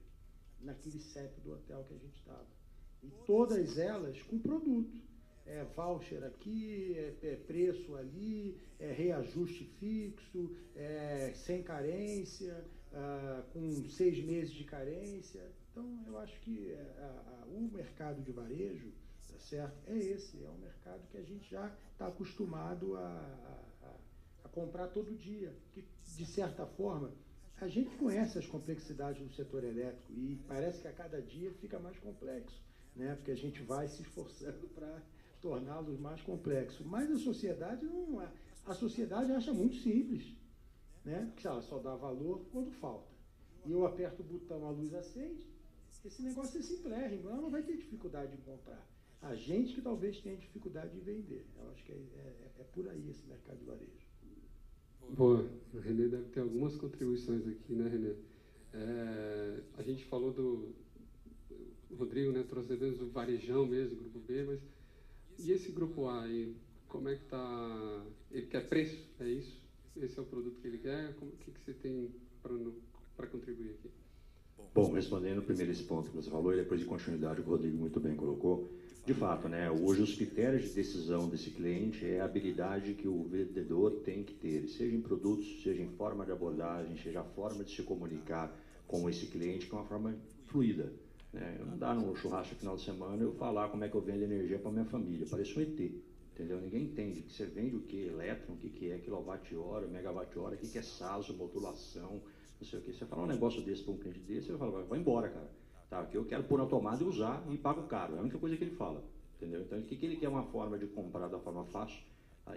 naquele CEP do hotel que a gente estava. E todas elas com produto. É voucher aqui, é preço ali, é reajuste fixo, sem carência, com 6 meses de carência. Então, eu acho que o mercado de varejo, tá certo? É um mercado que a gente já está acostumado a comprar todo dia. Que, de certa forma, a gente conhece as complexidades do setor elétrico e parece que a cada dia fica mais complexo, né? Porque a gente vai se esforçando para torná-los mais complexos. Mas a sociedade não é. A sociedade acha muito simples, né? Porque ela só dá valor quando falta. E eu aperto o botão, a luz acende, esse negócio é simplérrimo, ela não vai ter dificuldade de comprar. A gente que talvez tenha dificuldade de vender. Eu acho que é por aí esse mercado de varejo. Boa. O Renê deve ter algumas contribuições aqui, né, Renê? A gente falou o Rodrigo, né, trouxe exemplos do varejão mesmo, grupo B, mas e esse grupo A aí, como é que está? Ele quer preço, é isso? Esse é o produto que ele quer? O que você tem para contribuir aqui? Bom, respondendo primeiro esse ponto que você falou e depois de continuidade, o Rodrigo muito bem colocou. De fato, né, hoje os critérios de decisão desse cliente é a habilidade que o vendedor tem que ter, seja em produtos, seja em forma de abordagem, seja a forma de se comunicar com esse cliente, que é uma forma fluida. Né? Não dá no churrasco no final de semana eu falar como é que eu vendo energia para minha família, parece um ET. Entendeu? Ninguém entende que você vende o que, elétron, o que é quilowatt-hora, megawatt-hora, o que é SASO, modulação, não sei o que. Você fala um negócio desse para um cliente desse, ele fala, vai embora, cara. Tá, que eu quero pôr na tomada e usar e pago caro. É a única coisa que ele fala. Entendeu? Então, o que ele quer? Uma forma de comprar da forma fácil,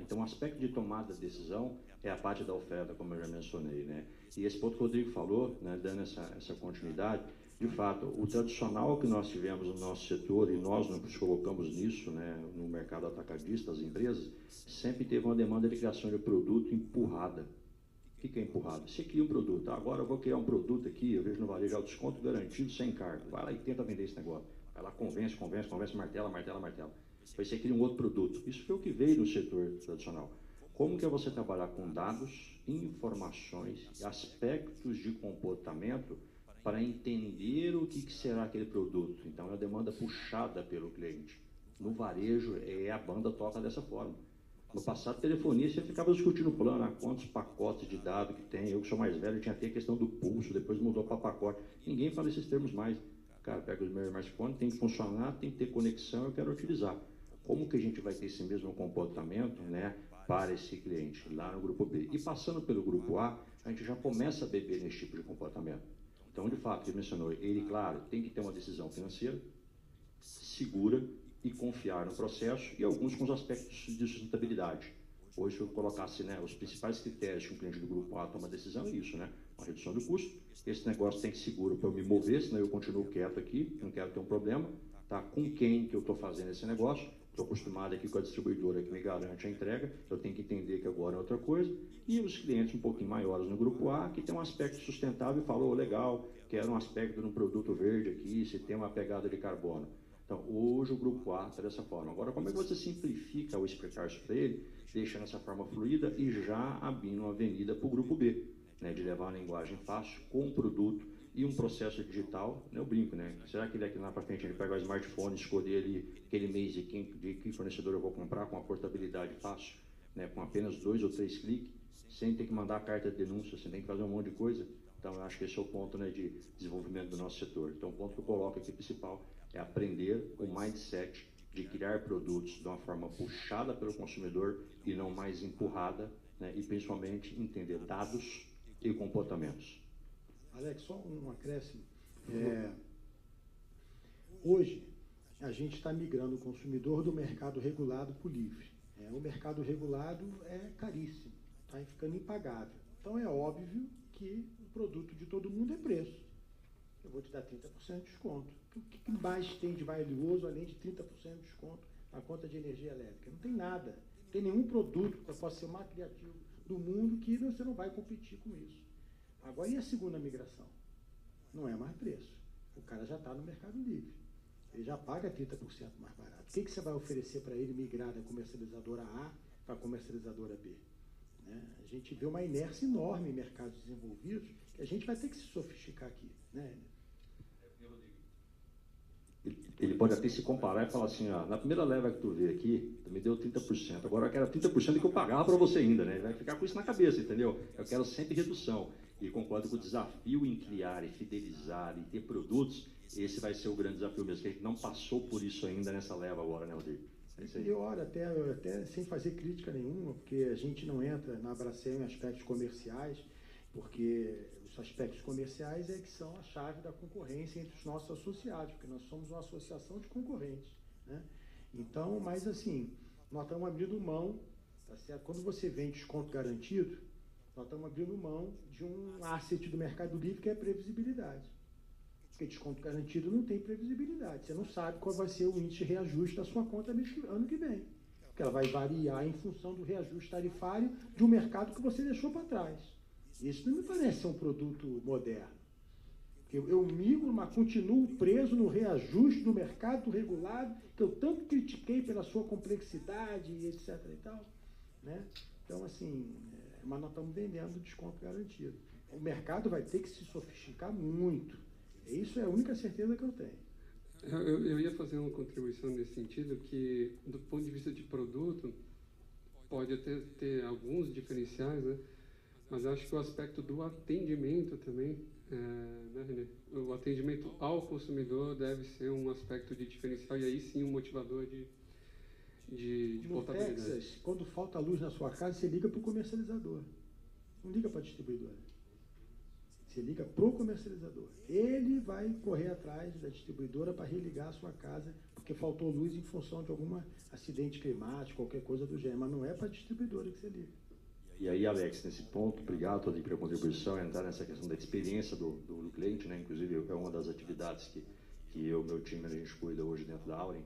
Então, o aspecto de tomada de decisão é a parte da oferta, como eu já mencionei, né? E esse ponto que o Rodrigo falou, né, dando essa continuidade, de fato, o tradicional que nós tivemos no nosso setor, e nós nos colocamos nisso, né, no mercado atacadista, as empresas, sempre teve uma demanda de criação de produto empurrada. O que é empurrado? Você cria um produto, agora eu vou criar um produto aqui, eu vejo no varejo, desconto garantido, sem cargo. Vai lá e tenta vender esse negócio. Vai lá, convence, martela. Depois você cria um outro produto. Isso foi o que veio no setor tradicional. Como que é você trabalhar com dados, informações, aspectos de comportamento para entender o que será aquele produto? Então, é a demanda puxada pelo cliente. No varejo, a banda toca dessa forma. No passado, telefonia, você ficava discutindo o plano, quantos pacotes de dados que tem. Eu que sou mais velho, tinha até a questão do pulso, depois mudou para pacote. Ninguém fala esses termos mais. Cara, pega os meus smartphones, tem que funcionar, tem que ter conexão, eu quero utilizar. Como que a gente vai ter esse mesmo comportamento, né, para esse cliente lá no grupo B? E passando pelo grupo A, a gente já começa a beber nesse tipo de comportamento. Então, de fato, ele mencionou, ele, claro, tem que ter uma decisão financeira, segura e confiar no processo, e alguns com os aspectos de sustentabilidade. Hoje, se eu colocasse, né, os principais critérios que um cliente do grupo A toma decisão, é isso, né? Uma redução do custo, esse negócio tem que ser seguro para eu me mover, senão eu continuo quieto aqui, não quero ter um problema, tá? Com quem que eu estou fazendo esse negócio? Estou acostumado aqui com a distribuidora que me garante a entrega, eu tenho que entender que agora é outra coisa. E os clientes um pouquinho maiores no grupo A, que tem um aspecto sustentável e falou, legal, quero um aspecto de um produto verde aqui, se tem uma pegada de carbono. Então, hoje o grupo A está dessa forma. Agora, como é que você simplifica ao explicar isso para ele, deixando essa forma fluida e já abrindo uma avenida para o grupo B, né, de levar uma linguagem fácil com o produto e um processo digital, né, eu brinco, né? Será que daqui lá para frente ele pega o smartphone, escolher ali aquele mês de que fornecedor eu vou comprar com uma portabilidade fácil, né, com apenas 2 ou 3 cliques, sem ter que mandar a carta de denúncia, sem ter que fazer um monte de coisa? Então, eu acho que esse é o ponto, né, de desenvolvimento do nosso setor. Então, o ponto que eu coloco aqui principal é aprender o mindset de criar produtos de uma forma puxada pelo consumidor e não mais empurrada, né, e principalmente entender dados e comportamentos. Alex, só um acréscimo. Hoje, a gente está migrando o consumidor do mercado regulado para o livre. O mercado regulado é caríssimo, está ficando impagável. Então, é óbvio que o produto de todo mundo é preço. Eu vou te dar 30% de desconto. O que mais tem de valioso além de 30% de desconto na conta de energia elétrica? Não tem nada. Não tem nenhum produto que possa ser o mais criativo do mundo que você não vai competir com isso. Agora, e a segunda migração? Não é mais preço. O cara já está no mercado livre. Ele já paga 30% mais barato. O que você vai oferecer para ele migrar da comercializadora A para a comercializadora B? Né? A gente vê uma inércia enorme em mercados desenvolvidos que a gente vai ter que se sofisticar aqui. Né? Ele pode até se comparar e falar assim, ó, na primeira leva que tu veio aqui, tu me deu 30%, agora eu quero 30% que eu pagava para você ainda, né? Ele vai ficar com isso na cabeça, entendeu? Eu quero sempre redução. E concordo com o desafio em criar e fidelizar e ter produtos, esse vai ser o grande desafio mesmo, que a gente não passou por isso ainda nessa leva agora, né, Rodrigo? E olha, até sem fazer crítica nenhuma, porque a gente não entra na Abracel em aspectos comerciais, porque os aspectos comerciais é que são a chave da concorrência entre os nossos associados, porque nós somos uma associação de concorrentes, né? Então, mas assim, nós estamos abrindo mão, tá certo? Quando você vende desconto garantido, nós estamos abrindo mão de um asset do Mercado Livre que é a previsibilidade. Porque desconto garantido não tem previsibilidade. Você não sabe qual vai ser o índice de reajuste da sua conta ano que vem. Porque ela vai variar em função do reajuste tarifário de um mercado que você deixou para trás. Isso não me parece ser um produto moderno. Eu migro, mas continuo preso no reajuste do mercado regulado, que eu tanto critiquei pela sua complexidade, etc. e tal, né? Então, assim, mas nós estamos vendendo desconto garantido. O mercado vai ter que se sofisticar muito. Isso é a única certeza que eu tenho. Eu ia fazer uma contribuição nesse sentido, que do ponto de vista de produto, pode até ter alguns diferenciais, né? Mas acho que o aspecto do atendimento também, né, Renê? O atendimento ao consumidor deve ser um aspecto de diferencial e aí sim um motivador de portabilidade. No Texas, quando falta luz na sua casa, você liga para o comercializador. Não liga para a distribuidora. Você liga para o comercializador. Ele vai correr atrás da distribuidora para religar a sua casa, porque faltou luz em função de algum acidente climático, qualquer coisa do gênero, mas não é para a distribuidora que você liga. E aí, Alex, nesse ponto, obrigado Todd, pela contribuição, entrar nessa questão da experiência do cliente, né? Inclusive é uma das atividades que eu e o meu time a gente cuida hoje dentro da Auren.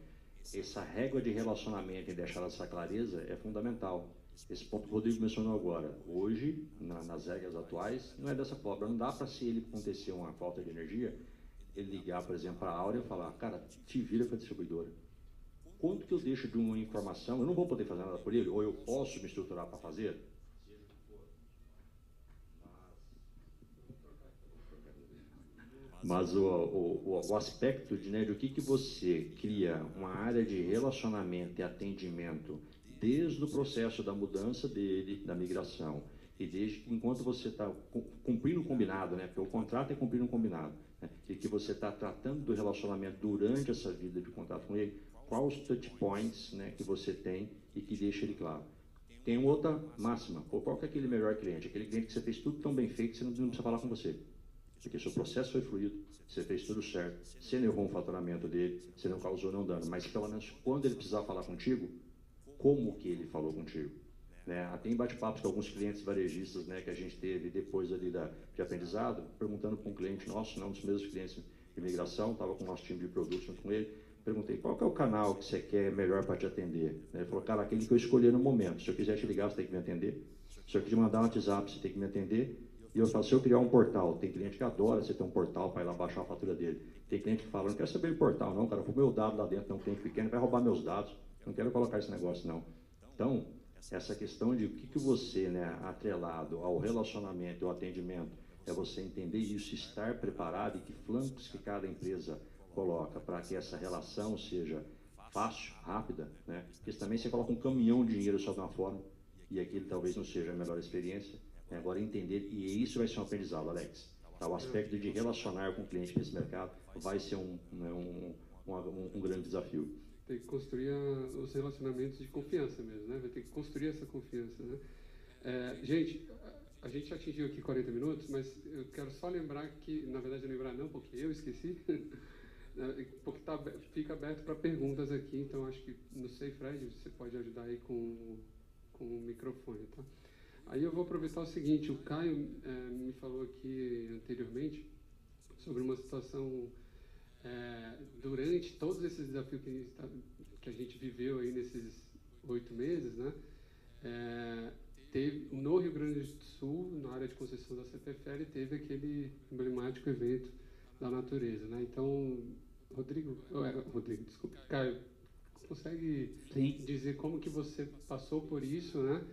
Essa régua de relacionamento e deixar essa clareza é fundamental. Esse ponto que o Rodrigo mencionou agora, hoje, nas regras atuais, não é dessa forma. Não dá para, se ele acontecer uma falta de energia, ele ligar, por exemplo, para a Auren e falar, cara, te vira para a distribuidora. Quanto que eu deixo de uma informação, eu não vou poder fazer nada por ele, ou eu posso me estruturar para fazer? Mas o aspecto de, né, de o que você cria uma área de relacionamento e atendimento desde o processo da mudança dele, da migração, e desde enquanto você está cumprindo o combinado, né, porque o contrato é cumprir um combinado, né, e que você está tratando do relacionamento durante essa vida de contato com ele, quais os touch points, né, que você tem e que deixa ele claro. Tem outra máxima, qual que é aquele melhor cliente? Aquele cliente que você fez tudo tão bem feito que você não precisa falar com você. Porque seu processo foi fluido, você fez tudo certo, você não errou um faturamento dele, você não causou nenhum dano, mas pelo menos quando ele precisar falar contigo, como que ele falou contigo? Né? Tem bate-papos com alguns clientes varejistas, né, que a gente teve depois ali de aprendizado, perguntando para um cliente nosso, um dos mesmos clientes de imigração, estava com o nosso time de produtos junto com ele, perguntei, qual que é o canal que você quer melhor para te atender? Ele falou, cara, aquele que eu escolher no momento, se eu quiser te ligar, você tem que me atender, se eu quiser mandar um WhatsApp, você tem que me atender. E eu falo, se eu criar um portal, tem cliente que adora você ter um portal para ir lá baixar a fatura dele. Tem cliente que fala, não quero saber de portal não, cara, o meu dado lá dentro, não, um cliente pequeno, vai roubar meus dados, não quero colocar esse negócio não. Então, essa questão de o que você, né, atrelado ao relacionamento, ao atendimento, é você entender isso, estar preparado e que flancos que cada empresa coloca para que essa relação seja fácil, rápida, né? Porque também você coloca um caminhão de dinheiro só de uma forma e aquilo talvez não seja a melhor experiência. Agora entender, e isso vai ser um aprendizado, Alex. Tá, o aspecto de relacionar com o cliente nesse mercado vai ser um grande desafio. Tem que construir os relacionamentos de confiança mesmo, né? Vai ter que construir essa confiança, né? Gente, a gente atingiu aqui 40 minutos, mas eu quero só lembrar que, na verdade, lembrar não, porque eu esqueci, porque fica aberto para perguntas aqui, então acho que, não sei, Fred, você pode ajudar aí com o microfone, tá? Aí eu vou aproveitar o seguinte, o Caio me falou aqui anteriormente sobre uma situação durante todos esses desafios que a gente viveu aí nesses 8 meses, né? Teve, no Rio Grande do Sul, na área de concessão da CPFL, teve aquele emblemático evento da natureza, né? Então, Rodrigo, desculpa, Caio, consegue Sim. dizer como que você passou por isso, né?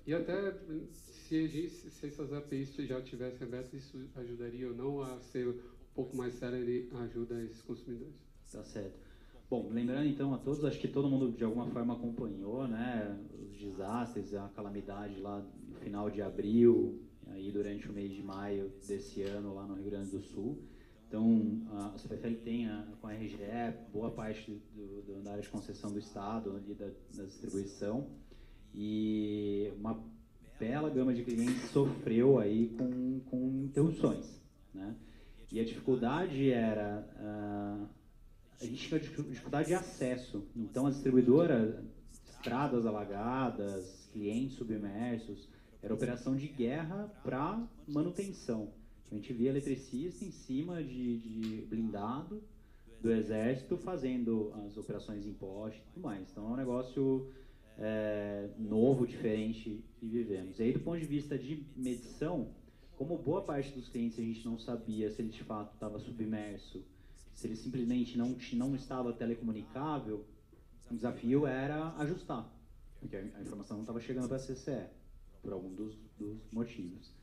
E até se essas APIs já tivessem abertas, isso ajudaria ou não a ser um pouco mais séria e ajuda esses consumidores. Tá certo. Bom, lembrando então a todos, acho que todo mundo de alguma forma acompanhou, né, os desastres, a calamidade lá no final de abril, aí durante o mês de maio desse ano lá no Rio Grande do Sul. Então, a CPFL tem com a RGE boa parte da área de concessão do Estado, ali da distribuição, e uma bela gama de clientes sofreu aí com interrupções, né? E a dificuldade era, a gente tinha dificuldade de acesso, então a distribuidora, estradas alagadas, clientes submersos, era operação de guerra para manutenção. A gente via eletricista em cima de blindado do Exército fazendo as operações em poste e tudo mais. Então é um negócio novo, diferente que vivemos. E aí, do ponto de vista de medição, como boa parte dos clientes a gente não sabia se ele de fato estava submerso, se ele simplesmente não estava telecomunicável, o desafio era ajustar, porque a informação não estava chegando para a CCE, por algum dos motivos.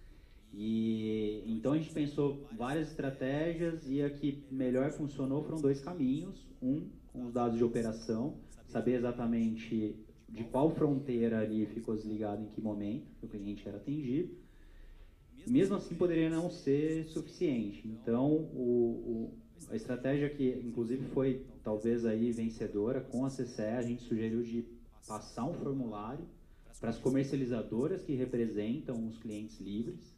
E então a gente pensou várias estratégias e a que melhor funcionou foram 2 caminhos. Um, com os dados de operação, saber exatamente de qual fronteira ali ficou desligado em que momento o cliente era atendido. Mesmo assim, poderia não ser suficiente. Então, a estratégia que, inclusive, foi talvez aí vencedora com a CCE, a gente sugeriu de passar um formulário para as comercializadoras que representam os clientes livres,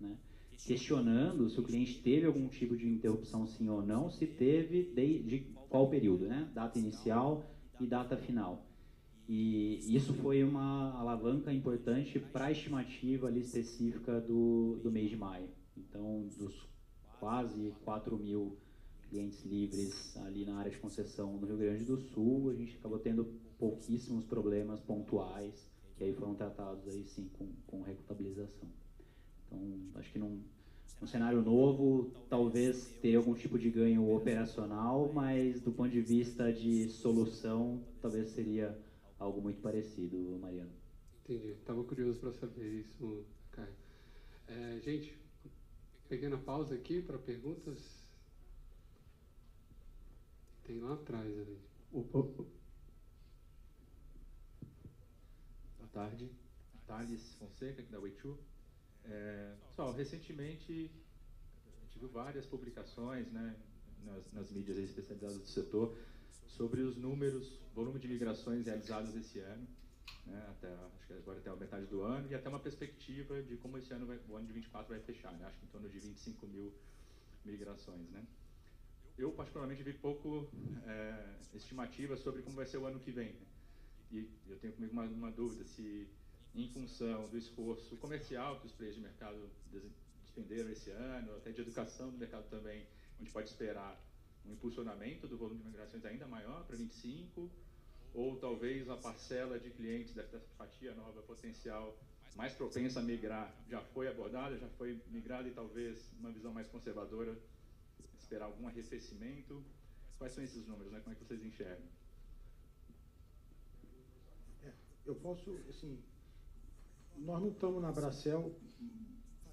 né, questionando se o cliente teve algum tipo de interrupção sim ou não, se teve, de qual período, né? Data inicial e data final. E isso foi uma alavanca importante para a estimativa ali específica do mês de maio. Então, dos quase 4.000 clientes livres ali na área de concessão no Rio Grande do Sul, a gente acabou tendo pouquíssimos problemas pontuais, que aí foram tratados aí sim com recontabilização. Então, acho que num cenário novo, talvez teria algum tipo de ganho operacional, mas do ponto de vista de solução, talvez seria algo muito parecido, Mariano. Entendi. Estava curioso para saber isso, Caio. Gente, pequena pausa aqui para perguntas. Tem lá atrás ali. Boa tarde. Thales Fonseca, aqui da Way2. Pessoal, recentemente a gente viu várias publicações, né, nas mídias especializadas do setor sobre os números, volume de migrações realizadas esse ano, né, acho que agora até a metade do ano, e até uma perspectiva de como esse ano o ano de 24 vai fechar, né, acho que em torno de 25.000 migrações, né. Eu particularmente vi pouco estimativa sobre como vai ser o ano que vem, né? E eu tenho comigo uma dúvida se, em função do esforço comercial que os players de mercado despenderam esse ano, até de educação do mercado também, a gente pode esperar um impulsionamento do volume de migrações ainda maior para 25, ou talvez a parcela de clientes dessa fatia nova potencial mais propensa a migrar já foi abordada, já foi migrada, e talvez uma visão mais conservadora esperar algum arrefecimento. Quais são esses números, né? Como é que vocês enxergam? Eu posso, assim, nós não estamos na Bracel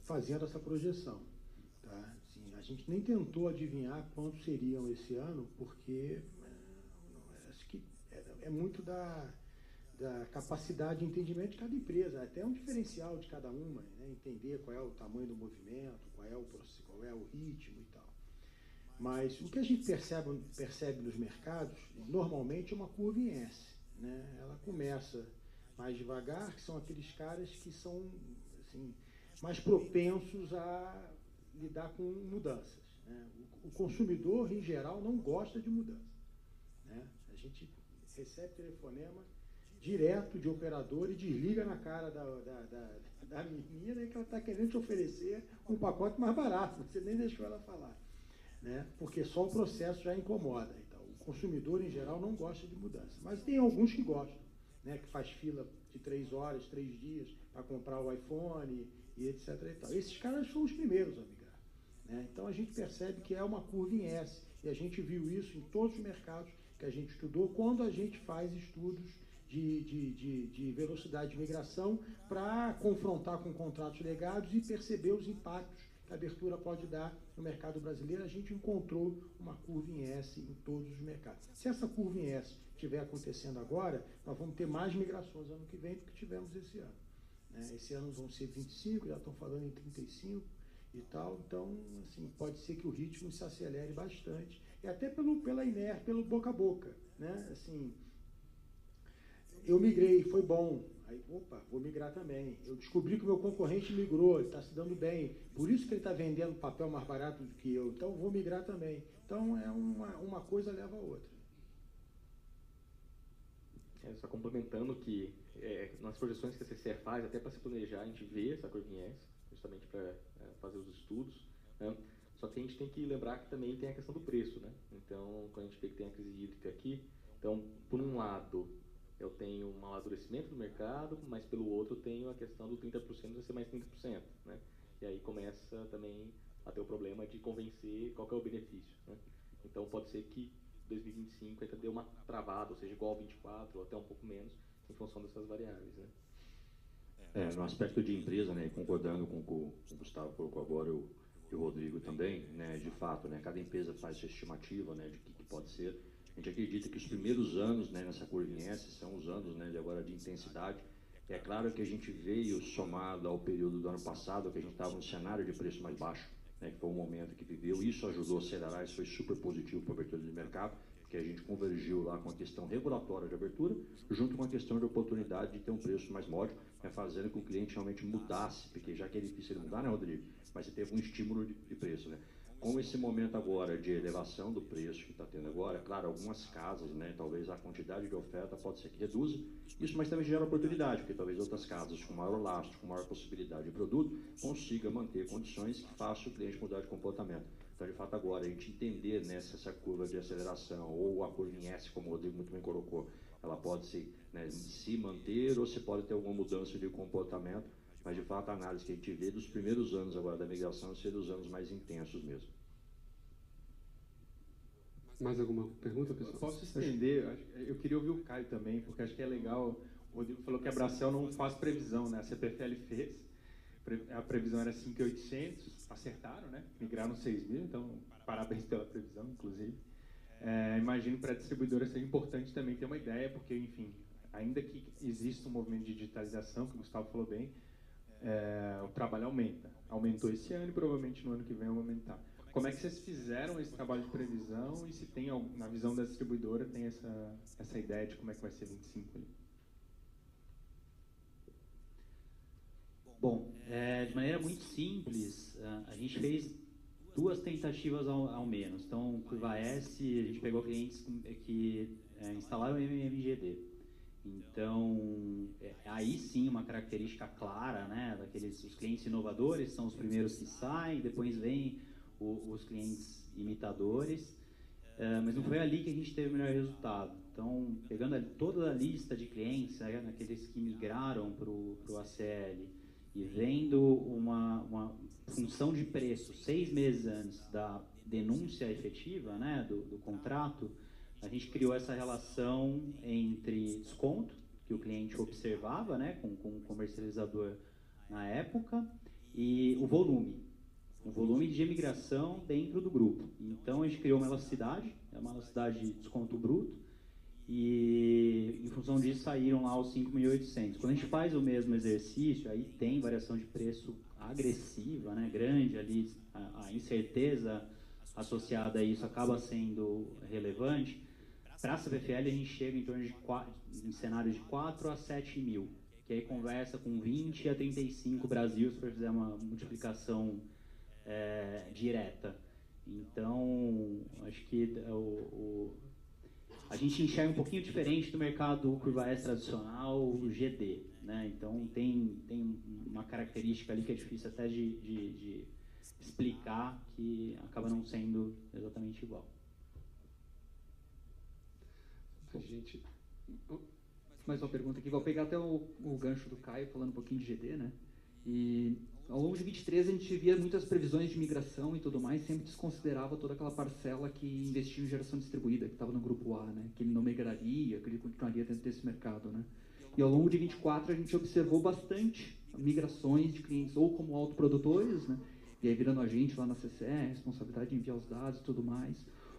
fazendo essa projeção, tá? Assim, a gente nem tentou adivinhar quantos seriam esse ano, porque acho que é muito da capacidade de entendimento de cada empresa, até um diferencial de cada uma, né? Entender qual é o tamanho do movimento, qual é o ritmo e tal. Mas o que a gente percebe nos mercados, normalmente é uma curva em S, né? Ela começa mais devagar, que são aqueles caras que são assim, mais propensos a lidar com mudanças, né? O consumidor, em geral, não gosta de mudança, né? A gente recebe telefonema direto de operador e desliga na cara da menina que ela está querendo te oferecer um pacote mais barato, você nem deixou ela falar, né? Porque só o processo já incomoda. Então, o consumidor, em geral, não gosta de mudança. Mas tem alguns que gostam, né? Que faz fila de 3 horas, 3 dias para comprar o iPhone e etc. E tal. Esses caras são os primeiros a migrar, né? Então, a gente percebe que é uma curva em S. E a gente viu isso em todos os mercados que a gente estudou quando a gente faz estudos de velocidade de migração para confrontar com contratos legados e perceber os impactos que a abertura pode dar no mercado brasileiro. A gente encontrou uma curva em S em todos os mercados. Se essa curva em S estiver acontecendo agora, nós vamos ter mais migrações ano que vem do que tivemos esse ano, né? Esse ano vão ser 25, já estão falando em 35 e tal. Então, assim, pode ser que o ritmo se acelere bastante, e até pela inércia, pelo boca a boca, né? Assim, eu migrei, foi bom. Aí, opa, vou migrar também. Eu descobri que o meu concorrente migrou, ele está se dando bem. Por isso que ele está vendendo papel mais barato do que eu. Então, vou migrar também. Então, uma coisa leva a outra. Só complementando que nas projeções que a CCE faz, até para se planejar, a gente vê essa curva em S, justamente para fazer os estudos, né? Só que a gente tem que lembrar que também tem a questão do preço, né? Então, quando a gente vê que tem a crise hídrica aqui, então, por um lado, eu tenho um amadurecimento do mercado, mas pelo outro tenho a questão do 30% vai ser mais 30%, né? E aí começa também a ter o problema de convencer qual que é o benefício, né? Então pode ser que 2025 ainda dê uma travada, ou seja, igual ao 24 ou até um pouco menos, em função dessas variáveis, né? No aspecto de empresa, né, concordando com o que o Gustavo colocou agora e o Rodrigo também, né, de fato, né, cada empresa faz sua estimativa, né, de que pode ser. A gente acredita que os primeiros anos, né, nessa curva em S são os anos, né, de agora de intensidade. É claro que a gente veio somado ao período do ano passado, que a gente estava num cenário de preço mais baixo, né, que foi um momento que viveu. Isso ajudou a acelerar, isso foi super positivo para a abertura do mercado, porque a gente convergiu lá com a questão regulatória de abertura, junto com a questão de oportunidade de ter um preço mais módico, né, fazendo com que o cliente realmente mudasse, porque já que é difícil ele mudar, né, Rodrigo? Mas você teve um estímulo de preço, né? com esse momento agora de elevação do preço que está tendo agora, claro, algumas casas, né, talvez a quantidade de oferta pode ser que reduza, isso, mas também gera oportunidade, porque talvez outras casas com maior lastro, com maior possibilidade de produto, consiga manter condições que façam o cliente mudar de comportamento. Então, de fato, agora, a gente entender, né, se essa curva de aceleração, ou a curva em S, como o Rodrigo muito bem colocou, ela pode se manter ou se pode ter alguma mudança de comportamento, mas, de fato, a análise que a gente vê dos primeiros anos agora da migração ser os anos mais intensos mesmo. Mais alguma pergunta, pessoal? Posso estender? Eu queria ouvir o Caio também, porque acho que é legal. O Rodrigo falou que a Bracel não faz previsão, né? A CPFL fez. A previsão era 5.800, acertaram, né? Migraram 6.000, então parabéns pela previsão, inclusive. Imagino que para a distribuidora seja importante também ter uma ideia, porque, enfim, ainda que exista um movimento de digitalização, que o Gustavo falou bem, o trabalho aumenta. Aumentou esse ano e provavelmente no ano que vem vai aumentar. Como é que vocês fizeram esse trabalho de previsão e se tem, na visão da distribuidora, tem essa ideia de como é que vai ser 25 ali? Bom, de maneira muito simples, a gente fez 2 tentativas ao menos. Então, curva S, a gente pegou clientes que instalaram MMGD. Então, aí sim uma característica clara, né, os clientes inovadores são os primeiros que saem, depois vem os clientes imitadores, mas não foi ali que a gente teve o melhor resultado. Então, pegando toda a lista de clientes, aqueles que migraram para o ACL, e vendo uma função de preço 6 meses antes da denúncia efetiva, né, do contrato, a gente criou essa relação entre desconto, que o cliente observava, né, com o comercializador na época, e o volume de emigração dentro do grupo. Então, a gente criou uma elasticidade de desconto bruto, e em função disso saíram lá os 5.800. Quando a gente faz o mesmo exercício, aí tem variação de preço agressiva, né, grande ali, a incerteza associada a isso acaba sendo relevante. Para a CPFL a gente chega em torno em cenários de 4 a 7 mil, que aí conversa com 20 a 35 Brasil, se for fazer uma multiplicação direta. Então, acho que a gente enxerga um pouquinho diferente do mercado curva S tradicional, o GD, né? Então tem uma característica ali que é difícil até de explicar, que acaba não sendo exatamente igual. Mais uma pergunta aqui, vou pegar até o gancho do Caio, falando um pouquinho de GD, né? E ao longo de 23 a gente via muitas previsões de migração e tudo mais, sempre desconsiderava toda aquela parcela que investia em geração distribuída, que estava no grupo A, né? Que ele não migraria, que ele continuaria dentro desse mercado, né? E ao longo de 24 a gente observou bastante migrações de clientes ou como autoprodutores, né? E aí virando agente lá na CCE, responsabilidade de enviar os dados e tudo mais,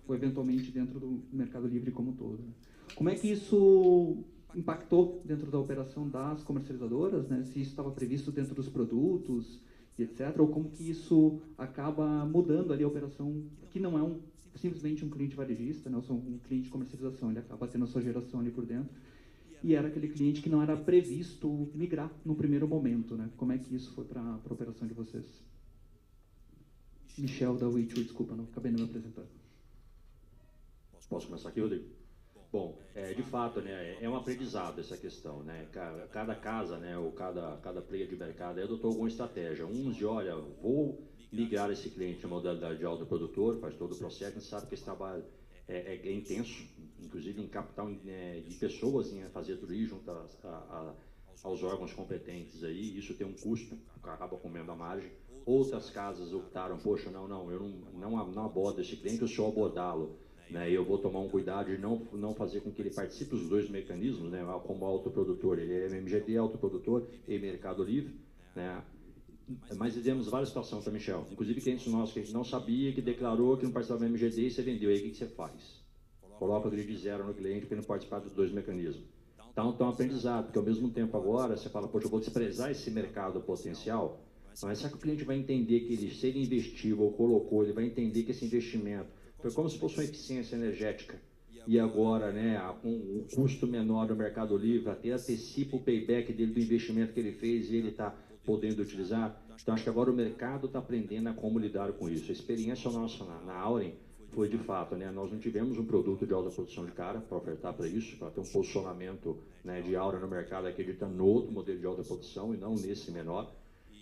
ou eventualmente dentro do Mercado Livre como um todo, né? Como é que isso impactou dentro da operação das comercializadoras, né? Se isso estava previsto dentro dos produtos e etc., ou como que isso acaba mudando ali a operação, que não é simplesmente um cliente varejista, né? Ou um cliente de comercialização, ele acaba tendo a sua geração ali por dentro, e era aquele cliente que não era previsto migrar no primeiro momento, né? Como é que isso foi para a operação de vocês? Michel da Way2, desculpa, não acabei não me apresentando. Posso começar aqui, Rodrigo? Bom, de fato, né, é um aprendizado essa questão, né? Cada casa, né, ou cada player de mercado adotou alguma estratégia. Uns de, olha, vou migrar esse cliente na modalidade de autoprodutor, faz todo o processo, a gente sabe que esse trabalho é intenso, inclusive em capital de pessoas, em fazer tudo isso junto aos órgãos competentes aí, isso tem um custo, acaba comendo a margem. Outras casas optaram, poxa, eu não abordo esse cliente, eu só abordá-lo. Né, eu vou tomar um cuidado de não fazer com que ele participe dos dois mecanismos, né, como autoprodutor, ele é MMGD, autoprodutor e Mercado Livre, né, mas vivemos várias situações também, Michel, inclusive clientes nossos que a gente não sabia, que declarou que não participava do MMGD e você vendeu, aí o que você faz? Coloca o grid de zero no cliente para ele não participar dos dois mecanismos. Então, é um aprendizado, porque ao mesmo tempo agora você fala, poxa, eu vou desprezar esse mercado potencial, mas será que o cliente vai entender que ele, se ele investiu ou colocou, ele vai entender que esse investimento foi como se fosse uma eficiência energética. E agora, né, com o custo menor do Mercado Livre, até antecipa o payback dele do investimento que ele fez e ele está podendo utilizar. Então, acho que agora o mercado está aprendendo a como lidar com isso. A experiência nossa na Auren foi de fato, né? Nós não tivemos um produto de alta produção de cara para ofertar para isso, para ter um posicionamento, né, de Auren no mercado, acreditando no outro modelo de alta produção e não nesse menor.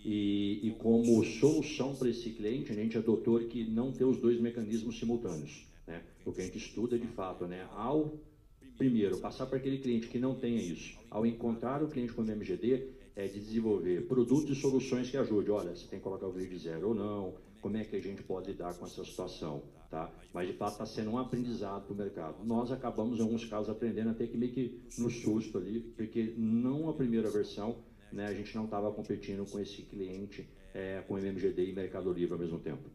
E como solução para esse cliente, a gente adotou que não ter os dois mecanismos simultâneos, né? O que a gente estuda de fato, né? Ao primeiro passar para aquele cliente que não tenha isso, ao encontrar o cliente com o MGD, é de desenvolver produtos e soluções que ajudem. Olha, você tem que colocar o grid zero ou não, como é que a gente pode lidar com essa situação, tá? Mas de fato está sendo um aprendizado para o mercado. Nós acabamos em alguns casos aprendendo até que meio que no susto ali, porque não a primeira versão, né, a gente não estava competindo com esse cliente, com o MMGD e Mercado Livre ao mesmo tempo.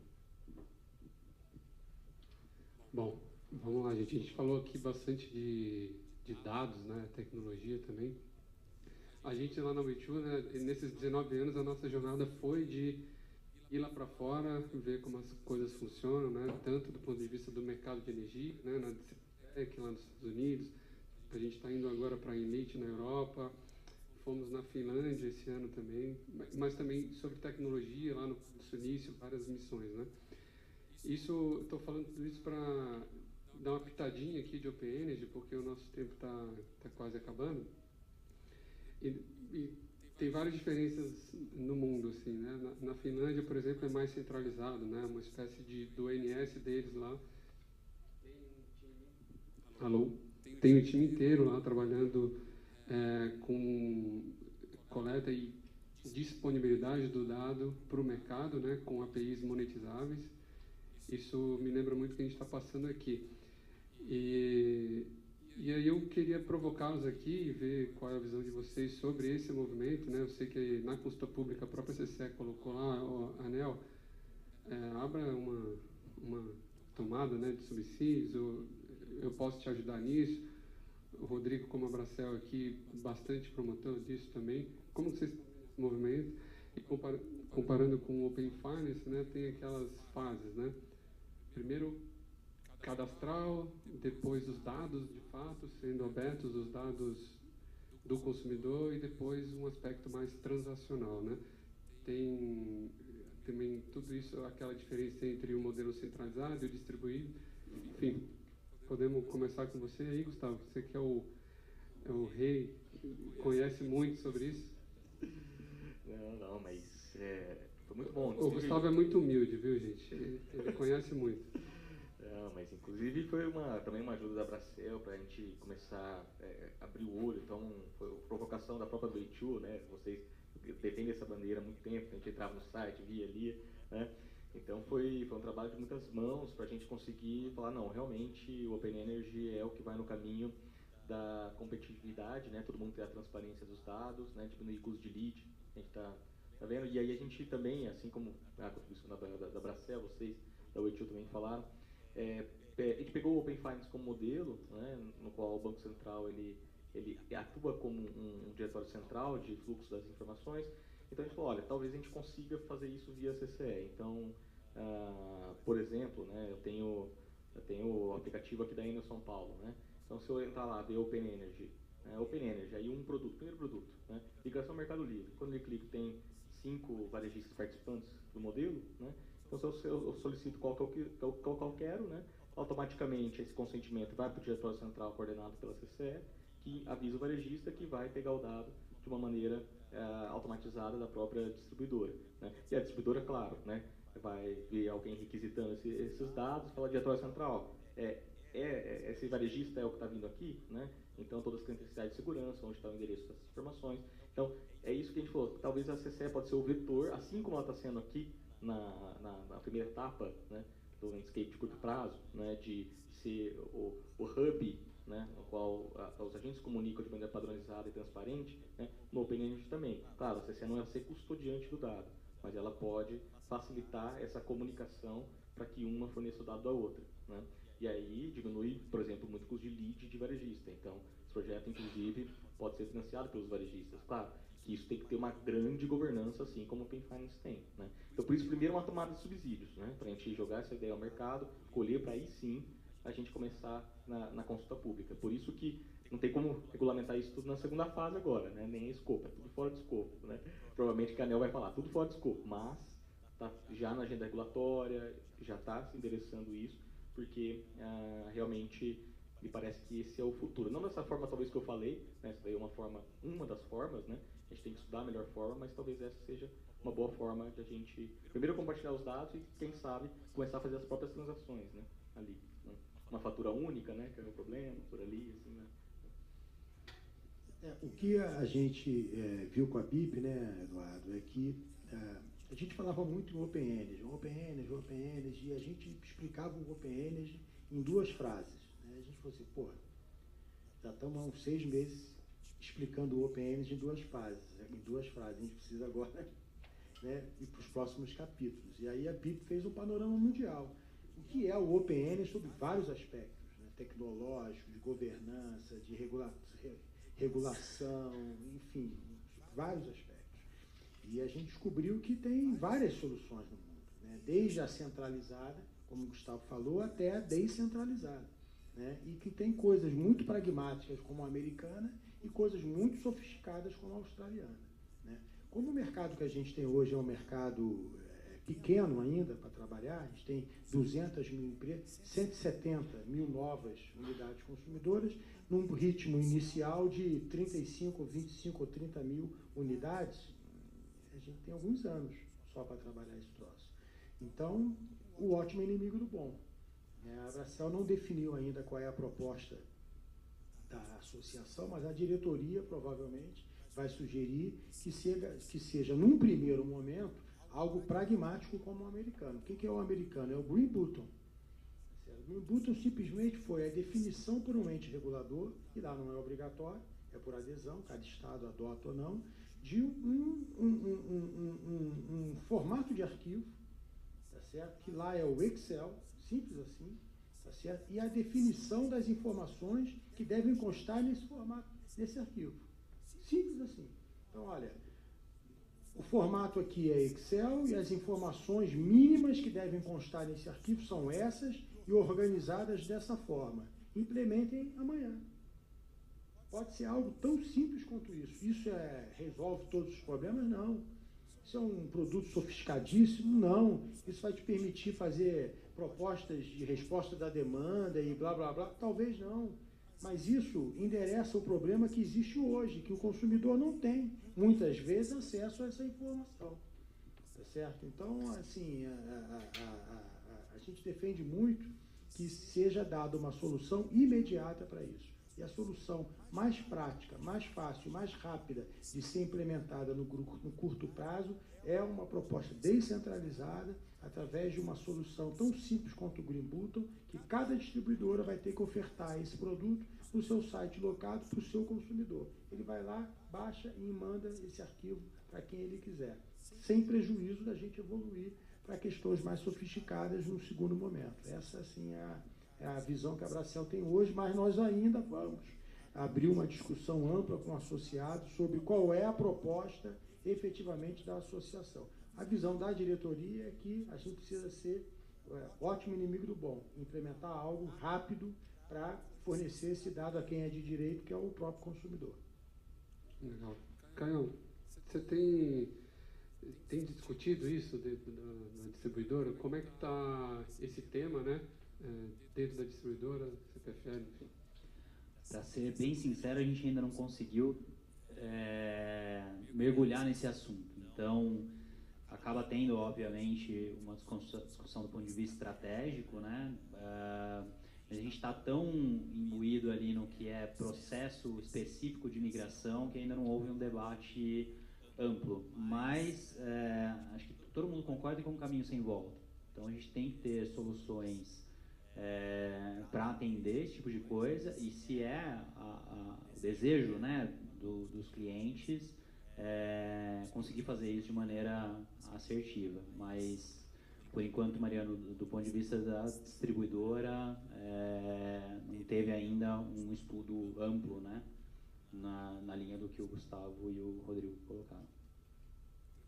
Bom, vamos lá, gente. A gente falou aqui bastante de dados, né, tecnologia também. A gente lá na Way2, né, nesses 19 anos, a nossa jornada foi de ir lá para fora, ver como as coisas funcionam, né, tanto do ponto de vista do mercado de energia, né, na DCTEC lá nos Estados Unidos. A gente está indo agora para a Enlit na Europa. Fomos na Finlândia esse ano também, mas também sobre tecnologia lá no início, várias missões, né? Isso, estou falando tudo isso para dar uma pitadinha aqui de Open Energy, porque o nosso tempo está quase acabando. E tem várias diferenças no mundo, assim, né? Na Finlândia, por exemplo, é mais centralizado, né? Uma espécie do ONS deles lá. Alô? Tem um time inteiro lá trabalhando com coleta e disponibilidade do dado para o mercado, né, com APIs monetizáveis. Isso me lembra muito o que a gente está passando aqui. E aí eu queria provocá-los aqui e ver qual é a visão de vocês sobre esse movimento, né? Eu sei que na consulta pública a própria CCE colocou lá, ANEEL, abra uma tomada, né, de subsídios, eu posso te ajudar nisso. O Rodrigo, como a Bracel aqui, bastante promotor disso também. Como vocês estão nesse movimento? E comparando com o Open Finance, né, tem aquelas fases, né? Primeiro, cadastral, depois os dados, de fato, sendo abertos os dados do consumidor e depois um aspecto mais transacional, né? Tem também tudo isso, aquela diferença entre o modelo centralizado e o distribuído. Enfim, podemos começar com você aí, Gustavo. Você que é o rei, conhece muito sobre isso. Não, mas foi muito bom. O Gustavo é muito humilde, viu, gente? Ele conhece muito. Não, mas inclusive foi também uma ajuda da Bracel para a gente começar a abrir o olho. Então, foi provocação da própria Way2, né? Vocês defendem essa bandeira há muito tempo, a gente entrava no site, via ali, né? Então foi um trabalho de muitas mãos para a gente conseguir falar, não, realmente o Open Energy é o que vai no caminho da competitividade, né? Todo mundo ter a transparência dos dados, né? Diminuir o custo de lead, a gente tá vendo? E aí a gente também, assim como a contribuição da Bracel, vocês da Way2 também falaram, a gente pegou o Open Finance como modelo, né? No qual o Banco Central ele atua como um diretório central de fluxo das informações. Então a gente falou, olha, talvez a gente consiga fazer isso via CCE. Então, por exemplo, né, eu tenho o aplicativo aqui da Enel São Paulo, né? Então se eu entrar lá, ver Open Energy, aí primeiro produto, né? Ligação ao Mercado Livre. Quando ele clica, tem 5 varejistas participantes do modelo, né? Então se eu solicito qual eu quero, né? Automaticamente esse consentimento vai para o diretório central coordenado pela CCE, que avisa o varejista que vai pegar o dado de uma maneira automatizada da própria distribuidora, né? E a distribuidora, claro, né, vai ver alguém requisitando esses dados, fala diretório central, esse varejista é o que está vindo aqui, né? Então todas as credenciais de segurança, onde está o endereço dessas informações. Então é isso que a gente falou, talvez a CCE pode ser o vetor, assim como ela está sendo aqui na primeira etapa, né, do landscape de curto prazo, né, de ser o hub, né, no qual os agentes comunicam de maneira padronizada e transparente, né, no Open Energy também. Claro, a CCE não vai ser custodiante do dado, mas ela pode facilitar essa comunicação para que uma forneça o dado da outra, né? E aí diminui, por exemplo, muito custo de lead de varejista. Então, esse projeto, inclusive, pode ser financiado pelos varejistas. Claro que isso tem que ter uma grande governança, assim como o Open Finance tem, né? Então, por isso, primeiro, uma tomada de subsídios, né, para a gente jogar essa ideia ao mercado, colher para aí sim a gente começar na consulta pública. Por isso que não tem como regulamentar implementar isso tudo na segunda fase agora, né? Nem escopo, é tudo fora de escopo, né? Provavelmente que a ANEEL vai falar, tudo fora de escopo, mas tá já na agenda regulatória, já está se endereçando isso, porque realmente me parece que esse é o futuro. Não dessa forma, talvez, que eu falei, né? Essa daí é uma das formas, né? A gente tem que estudar a melhor forma, mas talvez essa seja uma boa forma de a gente, primeiro, compartilhar os dados e, quem sabe, começar a fazer as próprias transações, né? Ali. Né? Uma fatura única, né? Que é o problema, por ali, assim, né? O que a gente viu com a BIP, né, Eduardo, é que a gente falava muito em Open Energy, e a gente explicava o Open Energy em 2 frases. Né? A gente falou assim, pô, já estamos há uns 6 meses explicando o Open Energy em 2 frases. A gente precisa agora, né, ir para os próximos capítulos. E aí a BIP fez um panorama mundial. O que é o Open Energy sob vários aspectos, né, tecnológicos, de governança, de regulação, enfim, vários aspectos. E a gente descobriu que tem várias soluções no mundo, né? Desde a centralizada, como o Gustavo falou, até a descentralizada, né? E que tem coisas muito pragmáticas, como a americana, e coisas muito sofisticadas, como a australiana, né? Como o mercado que a gente tem hoje é um mercado pequeno ainda para trabalhar, a gente tem 200 mil empresas, 170 mil novas unidades consumidoras, num ritmo inicial de 35, 25 ou 30 mil unidades. A gente tem alguns anos só para trabalhar esse troço. Então, o ótimo é inimigo do bom. A Abracel não definiu ainda qual é a proposta da associação, mas a diretoria provavelmente vai sugerir que seja, num primeiro momento, algo pragmático como o americano. O que é o americano? É o Green Button. O Green Button simplesmente foi a definição por um ente regulador, e lá não é obrigatório, é por adesão, cada estado adota ou não, de um formato de arquivo, tá certo? Que lá é o Excel, simples assim, tá certo? E a definição das informações que devem constar nesse formato, nesse arquivo. Simples assim. Então, olha, o formato aqui é Excel e as informações mínimas que devem constar nesse arquivo são essas e organizadas dessa forma. Implementem amanhã. Pode ser algo tão simples quanto isso. Isso resolve todos os problemas? Não. Isso é um produto sofisticadíssimo? Não. Isso vai te permitir fazer propostas de resposta da demanda e blá, blá, blá? Talvez não. Mas isso endereça o problema que existe hoje, que o consumidor não tem, muitas vezes, acesso a essa informação. Tá certo? Então, assim, a gente defende muito que seja dada uma solução imediata para isso. E a solução mais prática, mais fácil, mais rápida de ser implementada no curto prazo é uma proposta descentralizada, através de uma solução tão simples quanto o Green Button, que cada distribuidora vai ter que ofertar esse produto no seu site locado para o seu consumidor. Ele vai lá, baixa e manda esse arquivo para quem ele quiser, sem prejuízo da gente evoluir para questões mais sofisticadas no segundo momento. Essa, assim, é a visão que a Abracel tem hoje, mas nós ainda vamos abrir uma discussão ampla com associados sobre qual é a proposta efetivamente da associação. A visão da diretoria é que a gente precisa ser ótimo inimigo do bom, implementar algo rápido para fornecer esse dado a quem é de direito, que é o próprio consumidor. Legal. Caio, você tem discutido isso dentro da distribuidora? Como é que está esse tema, né? Dentro da distribuidora, CPFL, enfim? Para ser bem sincero, a gente ainda não conseguiu mergulhar nesse assunto. Então, acaba tendo, obviamente, uma discussão do ponto de vista estratégico, né? A gente está tão imbuído ali no que é processo específico de migração que ainda não houve um debate amplo. Mas acho que todo mundo concorda que é um caminho sem volta. Então, a gente tem que ter soluções para atender esse tipo de coisa, e se é o desejo, né, dos clientes, conseguir fazer isso de maneira assertiva. Mas, por enquanto, Mariano, do ponto de vista da distribuidora, não teve ainda um estudo amplo, né, na linha do que o Gustavo e o Rodrigo colocaram.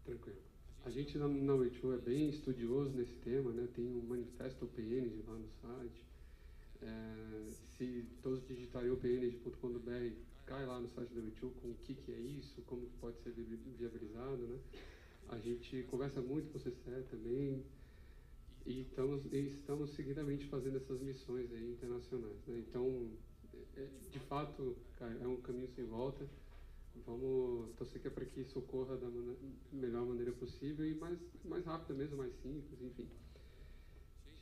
Tranquilo. A gente na Weichu é bem estudioso nesse tema, né? Tem um manifesto Open Energy lá no site. Se todos digitarem openenergy.com.br, cai lá no site da Way2 com o que é isso, como pode ser viabilizado, né? A gente conversa muito com o CCE também e estamos seguidamente fazendo essas missões aí internacionais, né? Então, de fato, cara, é um caminho sem volta. Vamos torcer que é para que isso ocorra da melhor maneira possível e mais rápida mesmo, mais simples, enfim.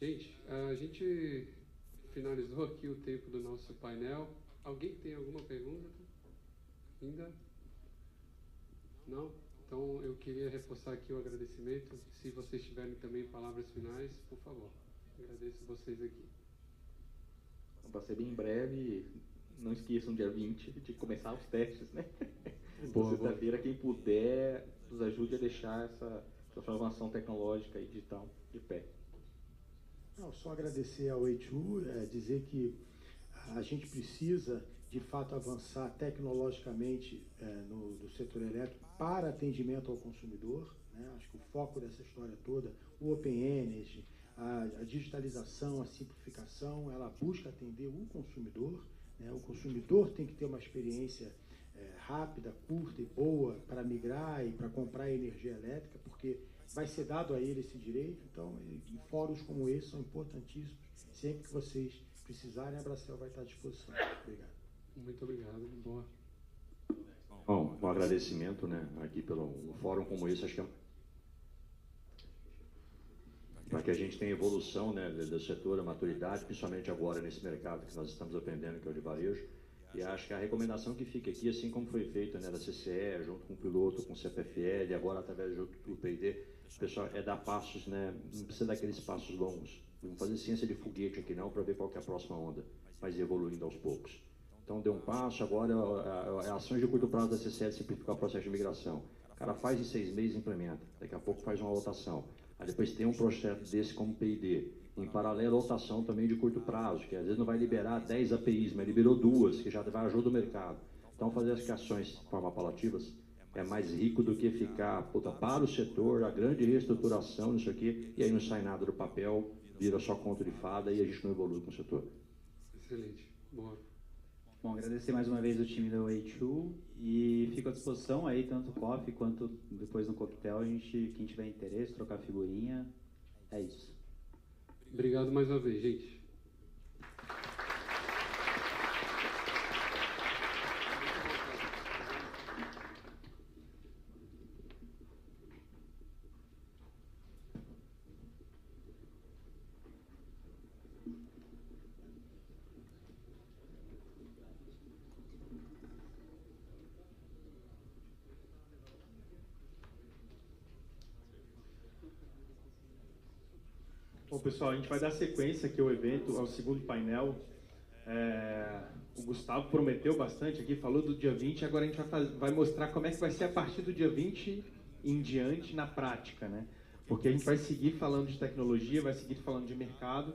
Gente, a gente finalizou aqui o tempo do nosso painel. Alguém tem alguma pergunta? Ainda? Não? Então, eu queria reforçar aqui o agradecimento. Se vocês tiverem também palavras finais, por favor. Agradeço vocês aqui. Para ser bem breve, não esqueçam, dia 20, de começar os testes, né? Sexta-feira, quem puder, nos ajude a deixar essa transformação tecnológica e digital de pé. Não, só agradecer ao Way2, dizer que a gente precisa, de fato, avançar tecnologicamente no setor elétrico para atendimento ao consumidor, né? Acho que o foco dessa história toda, o Open Energy, a digitalização, a simplificação, ela busca atender o consumidor, né? O consumidor tem que ter uma experiência rápida, curta e boa para migrar e para comprar energia elétrica, porque vai ser dado a ele esse direito. Então, fóruns como esse são importantíssimos. Sempre que vocês precisarem, a Bracel vai estar à disposição. Obrigado. Muito obrigado. Boa. Bom, um agradecimento, né, aqui pelo um fórum como esse, acho que para que a gente tenha evolução, né, do setor, a maturidade, principalmente agora nesse mercado que nós estamos aprendendo, que é o de varejo. E acho que a recomendação que fica aqui, assim como foi feito, né, da CCE, junto com o piloto, com o CPFL, agora através do PID, pessoal, é dar passos, né, não precisa daqueles passos longos. Vamos fazer ciência de foguete aqui não, para ver qual que é a próxima onda, mas evoluindo aos poucos. Então, deu um passo, agora ações de curto prazo da CCE de simplificar o processo de migração. O cara faz em 6 meses e implementa, daqui a pouco faz uma lotação. Aí depois tem um projeto desse como PID. Em paralelo, a lotação também de curto prazo, que às vezes não vai liberar 10 APIs, mas liberou 2, que já vai ajudar o mercado. Então, fazer as ações de forma palativas é mais rico do que ficar, para o setor, a grande reestruturação, isso aqui, e aí não sai nada do papel, vira só conto de fada e a gente não evolui com o setor. Excelente. Boa. Bom, agradecer mais uma vez o time da Way2 e fico à disposição aí, tanto o coffee quanto depois no coquetel, quem tiver interesse, trocar figurinha, é isso. Obrigado mais uma vez, gente. Bom, pessoal, a gente vai dar sequência aqui ao evento, ao segundo painel. O Gustavo prometeu bastante aqui, falou do dia 20, agora a gente vai mostrar como é que vai ser a partir do dia 20 em diante na prática, né? Porque a gente vai seguir falando de tecnologia, vai seguir falando de mercado,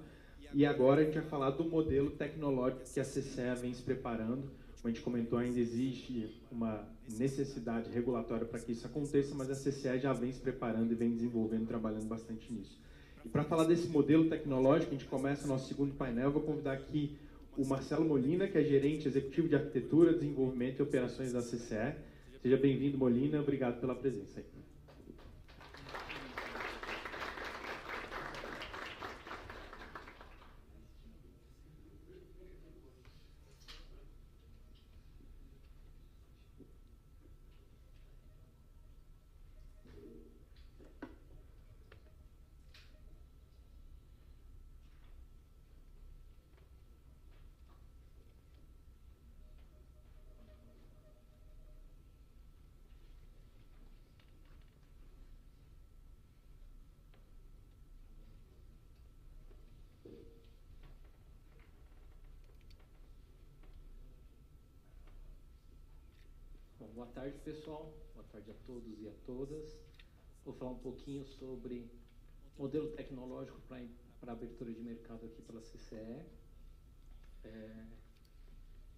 e agora a gente vai falar do modelo tecnológico que a CCE vem se preparando. Como a gente comentou, ainda existe uma necessidade regulatória para que isso aconteça, mas a CCE já vem se preparando e vem desenvolvendo, trabalhando bastante nisso. E para falar desse modelo tecnológico, a gente começa o nosso segundo painel. Eu vou convidar aqui o Marcelo Molina, que é gerente executivo de arquitetura, desenvolvimento e operações da CCE. Seja bem-vindo, Molina. Obrigado pela presença aí. Boa tarde, pessoal. Boa tarde a todos e a todas. Vou falar um pouquinho sobre modelo tecnológico para abertura de mercado aqui pela CCE.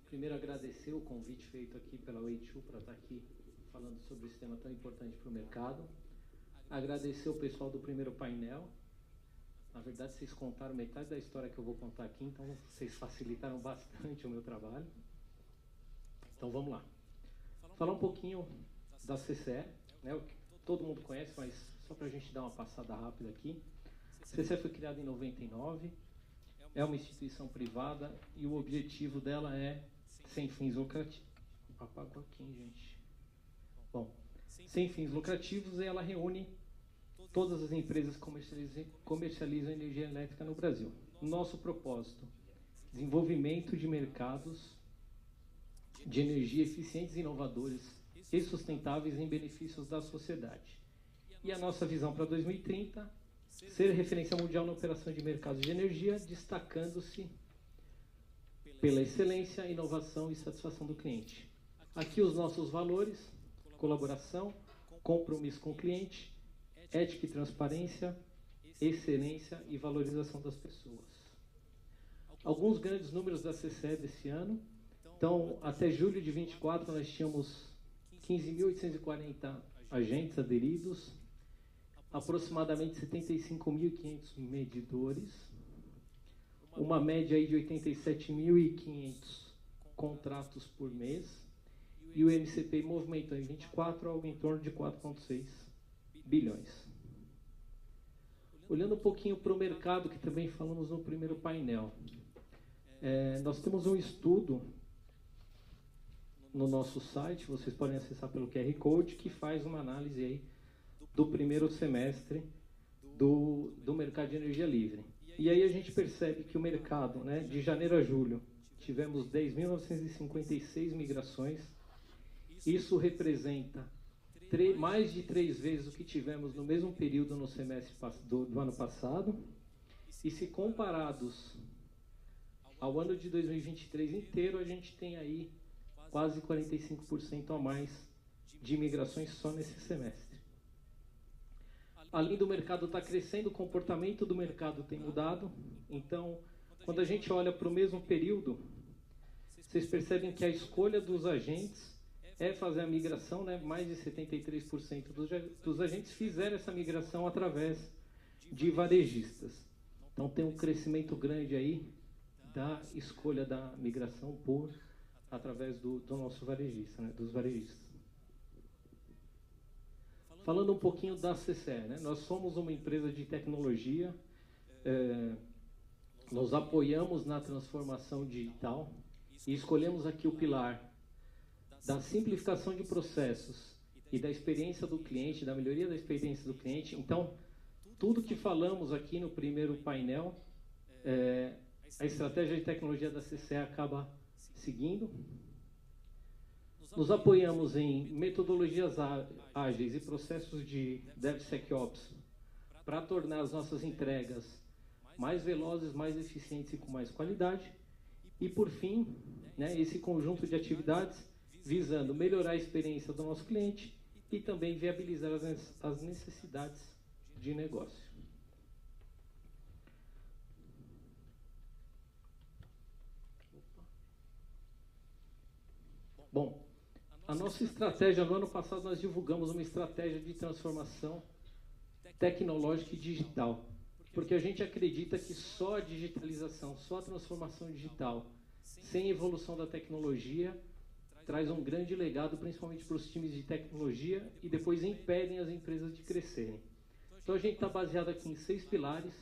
Primeiro, agradecer o convite feito aqui pela Way2 para estar aqui falando sobre esse tema tão importante para o mercado. Agradecer o pessoal do primeiro painel, Na verdade, vocês contaram metade da história que eu vou contar aqui, então vocês facilitaram bastante o meu trabalho. Então vamos lá. Falar um pouquinho da CCE, né, o que todo mundo conhece, mas só para a gente dar uma passada rápida aqui. A CCE foi criada em 99, é uma instituição privada e o objetivo dela é sem fins lucrativos. Apago aqui, gente. Bom, sem fins lucrativos, ela reúne todas as empresas que comercializam energia elétrica no Brasil. Nosso propósito: desenvolvimento de mercados de energia eficientes, inovadores e sustentáveis em benefícios da sociedade. E a nossa visão para 2030, ser referência mundial na operação de mercados de energia, destacando-se pela excelência, inovação e satisfação do cliente. Aqui os nossos valores: colaboração, compromisso com o cliente, ética e transparência, excelência e valorização das pessoas. Alguns grandes números da CCE desse ano. Então, até julho de 24, nós tínhamos 15.840 agentes aderidos, aproximadamente 75.500 medidores, uma média aí de 87.500 contratos por mês, e o MCP movimentou em 24 algo em torno de 4,6 bilhões. Olhando um pouquinho para o mercado, que também falamos no primeiro painel, nós temos um estudo no nosso site, vocês podem acessar pelo QR Code, que faz uma análise aí do primeiro semestre do mercado de energia livre. E aí a gente percebe que o mercado, né, de janeiro a julho, tivemos 10.956 migrações. Isso representa mais de 3 vezes o que tivemos no mesmo período no semestre do ano passado. E se comparados ao ano de 2023 inteiro, a gente tem aí quase 45% a mais de imigrações só nesse semestre. Além do mercado estar crescendo, o comportamento do mercado tem mudado. Então, quando a gente olha para o mesmo período, vocês percebem que a escolha dos agentes é fazer a migração, né? Mais de 73% dos agentes fizeram essa migração através de varejistas. Então, tem um crescimento grande aí da escolha da migração através do nosso varejista, né, dos varejistas. Falando um pouquinho da CCE, né, nós somos uma empresa de tecnologia, nós apoiamos na transformação digital e escolhemos aqui o pilar da simplificação de processos e da experiência do cliente, da melhoria da experiência do cliente. Então, tudo que falamos aqui no primeiro painel, a estratégia de tecnologia da CCE acaba seguindo. Nos apoiamos em metodologias ágeis e processos de DevSecOps para tornar as nossas entregas mais velozes, mais eficientes e com mais qualidade. E, por fim, né, esse conjunto de atividades visando melhorar a experiência do nosso cliente e também viabilizar as necessidades de negócio. Bom, a nossa estratégia, no ano passado nós divulgamos uma estratégia de transformação tecnológica e digital, porque a gente acredita que só a digitalização, só a transformação digital, sem evolução da tecnologia, traz um grande legado, principalmente para os times de tecnologia, e depois impedem as empresas de crescerem. Então a gente está baseado aqui em 6 pilares.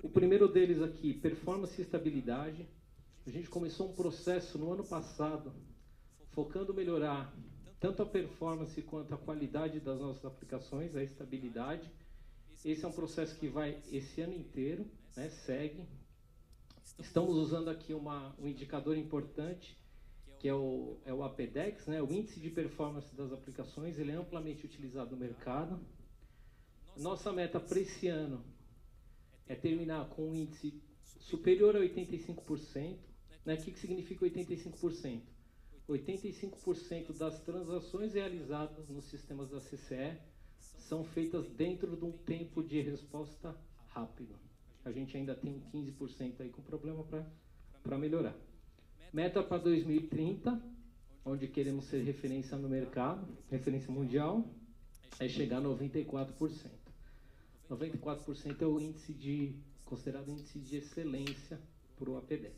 O primeiro deles aqui, performance e estabilidade. A gente começou um processo no ano passado, focando em melhorar tanto a performance quanto a qualidade das nossas aplicações, a estabilidade. Esse é um processo que vai esse ano inteiro, né, segue. Estamos usando aqui um indicador importante, que é o APDEX, né, o Índice de Performance das Aplicações. Ele é amplamente utilizado no mercado. Nossa meta para esse ano é terminar com um índice superior a 85%. Né? O que significa 85%? 85% das transações realizadas nos sistemas da CCE são feitas dentro de um tempo de resposta rápido. A gente ainda tem um 15% aí com problema para melhorar. Meta para 2030, onde queremos ser referência no mercado, referência mundial, é chegar a 94%. 94% é o índice considerado índice de excelência para o APDEX.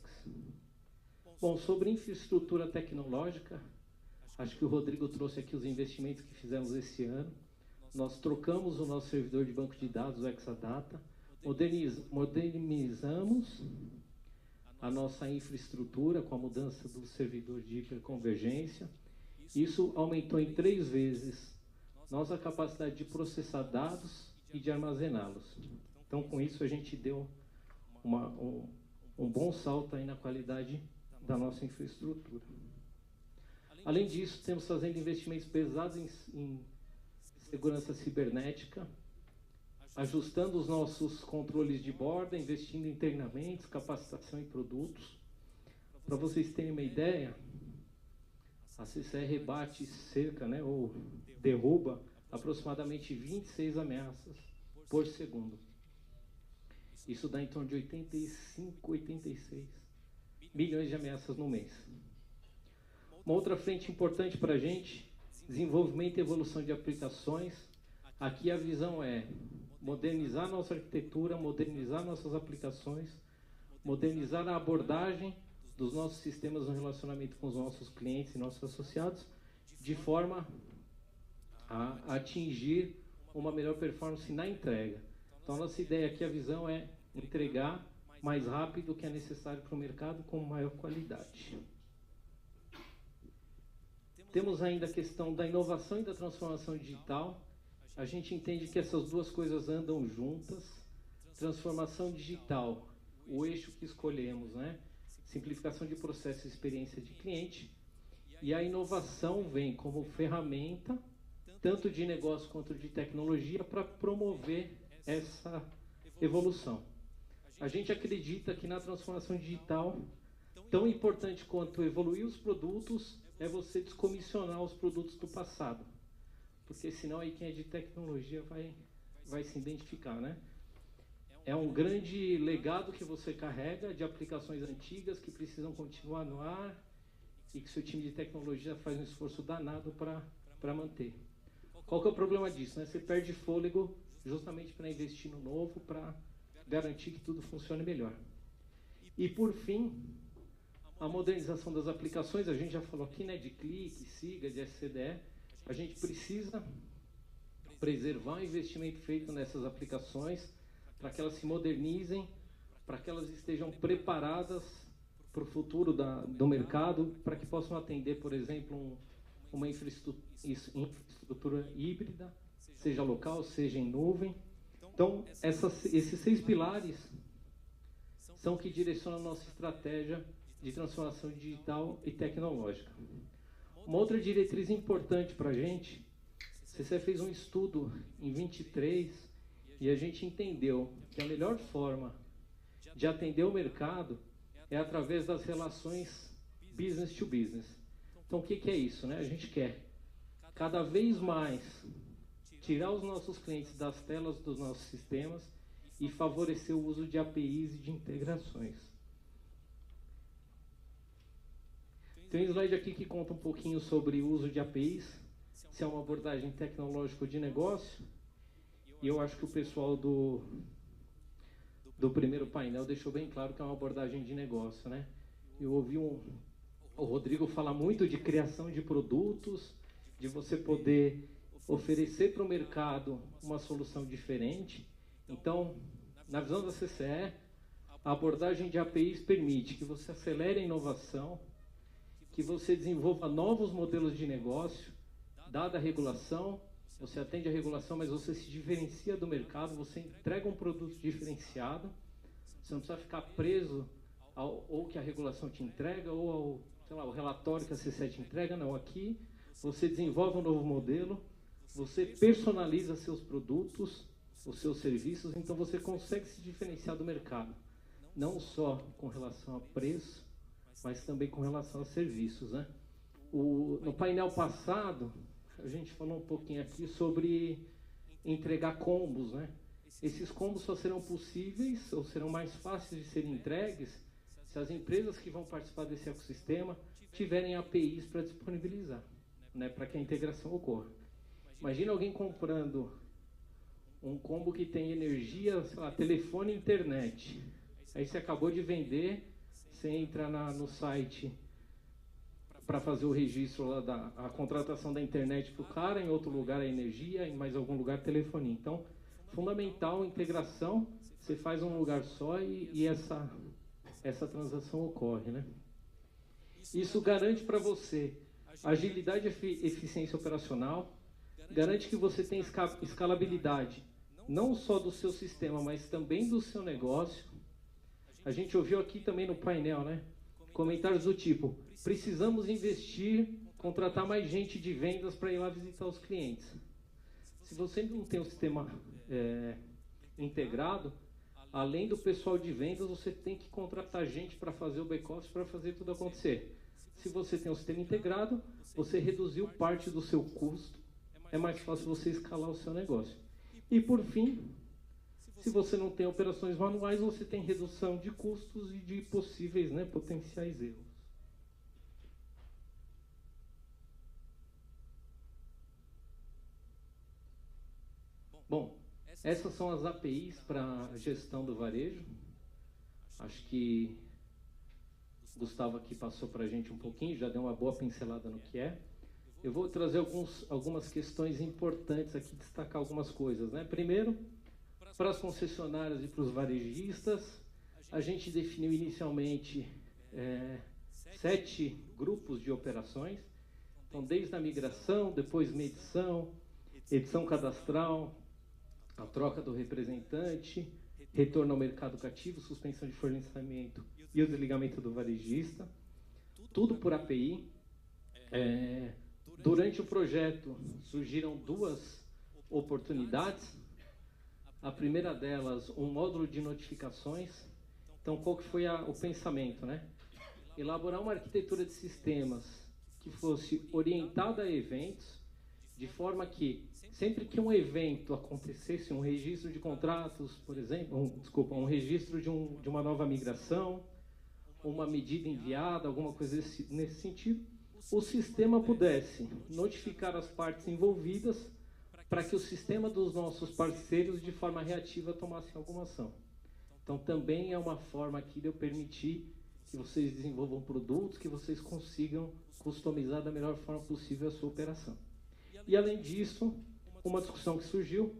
Bom, sobre infraestrutura tecnológica, acho que o Rodrigo trouxe aqui os investimentos que fizemos esse ano. Nós trocamos o nosso servidor de banco de dados, o Exadata, modernizamos a nossa infraestrutura com a mudança do servidor de hiperconvergência. Isso aumentou em 3 vezes nossa capacidade de processar dados e de armazená-los. Então, com isso, a gente deu um bom salto aí na qualidade da nossa infraestrutura. Além disso, temos fazendo investimentos pesados em segurança cibernética, ajustando os nossos controles de borda, investindo em treinamentos, capacitação e produtos. Para vocês terem uma ideia, a CCR rebate cerca, ou derruba aproximadamente 26 ameaças por segundo. Isso dá em torno de 85, 86 milhões de ameaças no mês. Uma outra frente importante para a gente, desenvolvimento e evolução de aplicações. Aqui a visão é modernizar nossa arquitetura, modernizar nossas aplicações, modernizar a abordagem dos nossos sistemas no relacionamento com os nossos clientes e nossos associados, de forma a atingir uma melhor performance na entrega. Então, a nossa ideia aqui, a visão é entregar mais rápido do que é necessário para o mercado com maior qualidade. Temos ainda a questão da inovação e da transformação digital. A gente entende que essas duas coisas andam juntas. Transformação digital, o eixo que escolhemos, simplificação de processo e experiência de cliente. E a inovação vem como ferramenta, tanto de negócio quanto de tecnologia, para promover essa evolução. A gente acredita que na transformação digital, tão importante quanto evoluir os produtos, é você descomissionar os produtos do passado. Porque senão aí quem é de tecnologia vai se identificar, É um grande legado que você carrega de aplicações antigas que precisam continuar no ar e que seu time de tecnologia faz um esforço danado para manter. Qual que é o problema disso? Você perde fôlego justamente para investir no novo, para garantir que tudo funcione melhor. E por fim, a modernização das aplicações, a gente já falou aqui, de clique, siga, de SCDE. A gente precisa preservar o investimento feito nessas aplicações para que elas se modernizem, para que elas estejam preparadas para o futuro do mercado, para que possam atender, por exemplo, uma infraestrutura híbrida, seja local, seja em nuvem. Então, esses 6 pilares são que direcionam a nossa estratégia de transformação digital e tecnológica. Uma outra diretriz importante para a gente, a CCE fez um estudo em 23 e a gente entendeu que a melhor forma de atender o mercado é através das relações business to business. Então, o que é isso? A gente quer cada vez mais tirar os nossos clientes das telas dos nossos sistemas e favorecer o uso de APIs e de integrações. Tem um slide aqui que conta um pouquinho sobre o uso de APIs, se é uma abordagem tecnológica ou de negócio, e eu acho que o pessoal do primeiro painel deixou bem claro que é uma abordagem de negócio, Eu ouvi o Rodrigo falar muito de criação de produtos, de você poder oferecer para o mercado uma solução diferente. Então, na visão da CCE, a abordagem de APIs permite que você acelere a inovação, que você desenvolva novos modelos de negócio, dada a regulação, você atende a regulação, mas você se diferencia do mercado, você entrega um produto diferenciado, você não precisa ficar preso ao que a regulação te entrega, ou ao relatório que a CCE te entrega, não. Aqui, você desenvolve um novo modelo, você personaliza seus produtos, os seus serviços, então você consegue se diferenciar do mercado, não só com relação a preço, mas também com relação a serviços, No painel passado, a gente falou um pouquinho aqui sobre entregar combos, Esses combos só serão possíveis, ou serão mais fáceis de serem entregues, se as empresas que vão participar desse ecossistema tiverem APIs para disponibilizar, para que a integração ocorra. Imagina alguém comprando um combo que tem energia, sei lá, telefone e internet. Aí você acabou de vender, você entra no site para fazer o registro lá a contratação da internet para o cara, em outro lugar a energia, em mais algum lugar telefonia. Então, fundamental a integração, você faz um lugar só e essa transação ocorre, né? Isso garante para você agilidade e eficiência operacional, garante que você tem escalabilidade, não só do seu sistema, mas também do seu negócio. A gente ouviu aqui também no painel, né? Comentários do tipo, precisamos investir, contratar mais gente de vendas para ir lá visitar os clientes. Se você não tem um sistema integrado, além do pessoal de vendas, você tem que contratar gente para fazer o back-office, para fazer tudo acontecer. Se você tem um sistema integrado, você reduziu parte do seu custo, é mais fácil você escalar o seu negócio. E por fim, se você não tem operações manuais, você tem redução de custos e de possíveis, né, potenciais erros. Bom, essas são as APIs para a gestão do varejo. Acho que o Gustavo aqui passou para a gente um pouquinho, já deu uma boa pincelada no que é. Eu vou trazer algumas questões importantes aqui, destacar algumas coisas, né? Primeiro, para as concessionárias e para os varejistas, a gente definiu inicialmente 7 grupos de operações. Então, desde a migração, depois medição, edição cadastral, a troca do representante, retorno ao mercado cativo, suspensão de fornecimento e o desligamento do varejista, tudo por API. Durante o projeto surgiram 2 oportunidades. A primeira delas, um módulo de notificações. Então, qual que foi o pensamento, né? Elaborar uma arquitetura de sistemas que fosse orientada a eventos, de forma que, sempre que um evento acontecesse, um registro de contratos, por exemplo, um registro de uma nova migração, uma medida enviada, alguma coisa nesse sentido, o sistema pudesse notificar as partes envolvidas para que o sistema dos nossos parceiros, de forma reativa, tomasse alguma ação. Então, também é uma forma aqui de eu permitir que vocês desenvolvam produtos, que vocês consigam customizar da melhor forma possível a sua operação. E, além disso, uma discussão que surgiu,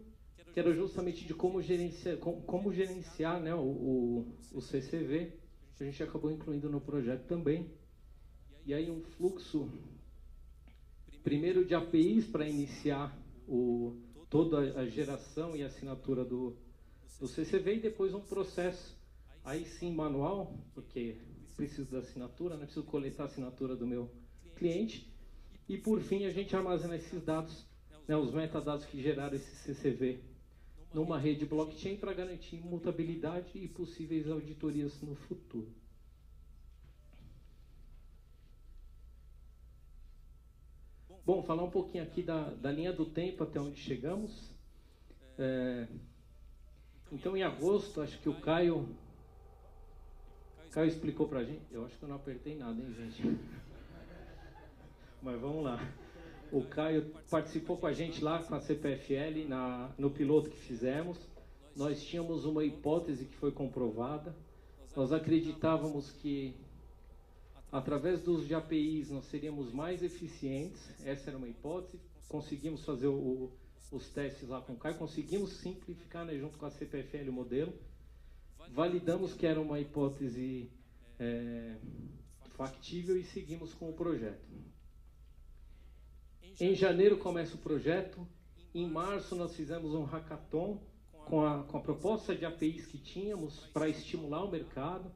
que era justamente de como gerenciar, né, o CCV, que a gente acabou incluindo no projeto também. E aí um fluxo, primeiro de APIs para iniciar toda a geração e assinatura do CCV, e depois um processo, aí sim manual, porque preciso da assinatura, né, preciso coletar a assinatura do meu cliente. E por fim a gente armazena esses dados, né, os metadados que geraram esse CCV, numa rede blockchain para garantir imutabilidade e possíveis auditorias no futuro. Bom, falar um pouquinho aqui da linha do tempo até onde chegamos. Então, em agosto, acho que o Caio explicou para a gente. Eu acho que eu não apertei nada, hein, gente? Mas vamos lá. O Caio participou com a gente lá com a CPFL no piloto que fizemos. Nós tínhamos uma hipótese que foi comprovada. Nós acreditávamos que, através dos de APIs, nós seríamos mais eficientes. Essa era uma hipótese. Conseguimos fazer os testes lá com o Caio. Conseguimos simplificar, né, junto com a CPFL, o modelo. Validamos que era uma hipótese factível e seguimos com o projeto. Em janeiro começa o projeto. Em março nós fizemos um hackathon com a proposta de APIs que tínhamos para estimular o mercado.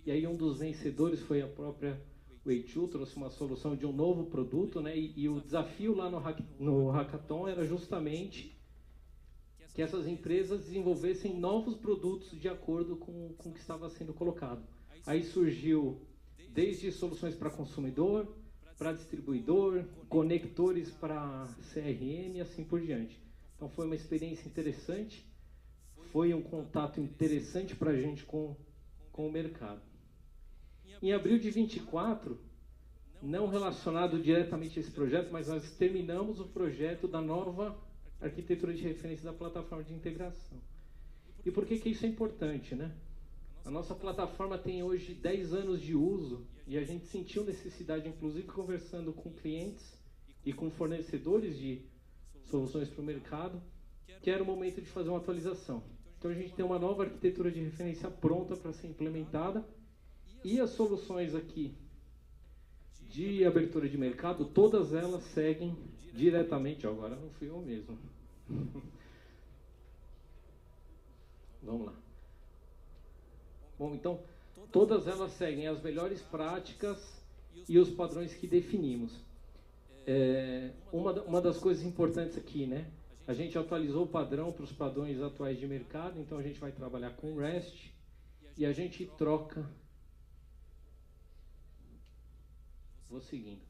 E aí um dos vencedores foi a própria Way2, trouxe uma solução de um novo produto, né? E o desafio lá no hackathon era justamente que essas empresas desenvolvessem novos produtos de acordo com o que estava sendo colocado. Aí surgiu desde soluções para consumidor, para distribuidor, conectores para CRM e assim por diante. Então foi uma experiência interessante, foi um contato interessante para a gente com o mercado. Em abril de 24, não relacionado diretamente a esse projeto, mas nós terminamos o projeto da nova arquitetura de referência da plataforma de integração. E por que que isso é importante, né? A nossa plataforma tem hoje 10 anos de uso e a gente sentiu necessidade, inclusive conversando com clientes e com fornecedores de soluções para o mercado, que era o momento de fazer uma atualização. Então a gente tem uma nova arquitetura de referência pronta para ser implementada e as soluções aqui de abertura de mercado, todas elas seguem diretamente, agora não fui eu mesmo. Vamos lá. Bom, então, todas elas seguem as melhores práticas e os padrões que definimos. Uma das coisas importantes aqui, né? A gente atualizou o padrão para os padrões atuais de mercado, então a gente vai trabalhar com REST e a gente troca... Vou seguindo.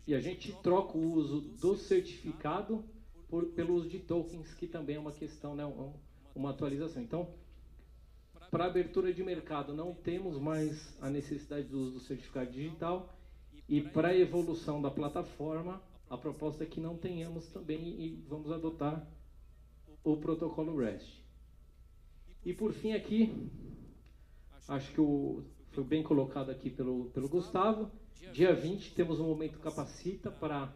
E a gente troca o uso do certificado pelo uso de tokens, que também é uma questão, né? Uma atualização. Então, para abertura de mercado, não temos mais a necessidade do uso do certificado digital. E para a evolução da plataforma, a proposta é que não tenhamos também e vamos adotar o protocolo REST. E por fim aqui, acho que foi bem colocado aqui pelo Gustavo, dia 20 temos um momento Capacita para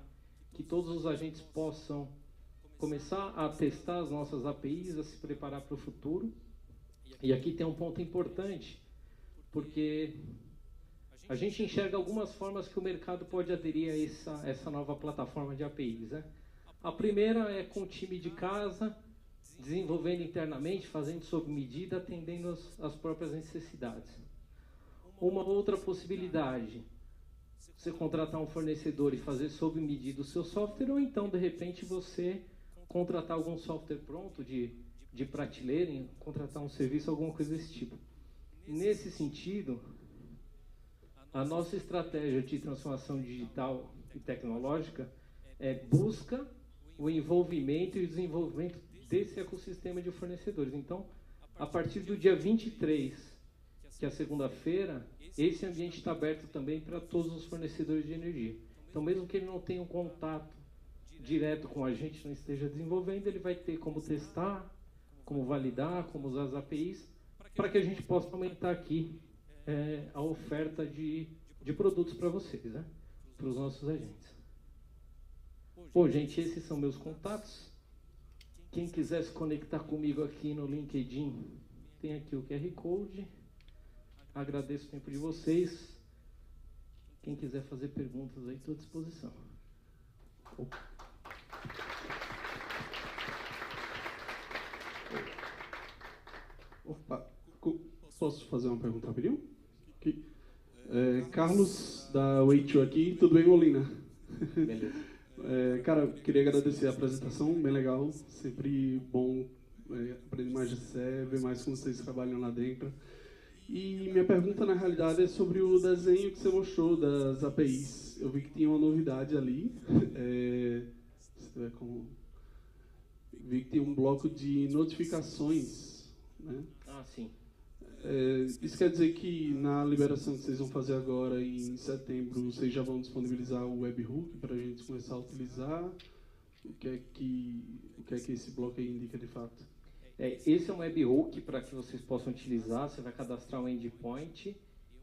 que todos os agentes possam começar a testar as nossas APIs, a se preparar para o futuro. E aqui tem um ponto importante, porque a gente enxerga algumas formas que o mercado pode aderir a essa nova plataforma de APIs, né? A primeira é com o time de casa, desenvolvendo internamente, fazendo sob medida, atendendo as próprias necessidades. Uma outra possibilidade, você contratar um fornecedor e fazer sob medida o seu software, ou então, de repente, você contratar algum software pronto de prateleira, contratar um serviço, alguma coisa desse tipo. Nesse sentido, a nossa estratégia de transformação digital e tecnológica busca o envolvimento e o desenvolvimento desse ecossistema de fornecedores. Então, a partir do dia 23, que é a segunda-feira, esse ambiente está aberto também para todos os fornecedores de energia. Então, mesmo que ele não tenha um contato direto com a gente, não esteja desenvolvendo, ele vai ter como testar, como validar, como usar as APIs, para que a gente possa aumentar aqui a oferta de produtos para vocês, né? Para os nossos agentes. Bom, gente, esses são meus contatos. Quem quiser se conectar comigo aqui no LinkedIn, tem aqui o QR Code. Agradeço o tempo de vocês. Quem quiser fazer perguntas aí, estou à disposição. Opa, posso fazer uma pergunta rapidinho? Aqui. Carlos, da Way2 aqui, tudo bem, Molina? Beleza. Cara, queria agradecer a apresentação, bem legal, sempre bom aprender mais de CE, ver mais como vocês trabalham lá dentro. E minha pergunta, na realidade, é sobre o desenho que você mostrou das APIs. Eu vi que tinha uma novidade ali, vi que tem um bloco de notificações, né? Ah, sim. Isso quer dizer que na liberação que vocês vão fazer agora em setembro, vocês já vão disponibilizar o webhook para a gente começar a utilizar? O que é que esse bloco aí indica de fato? Esse é um webhook para que vocês possam utilizar. Você vai cadastrar um endpoint.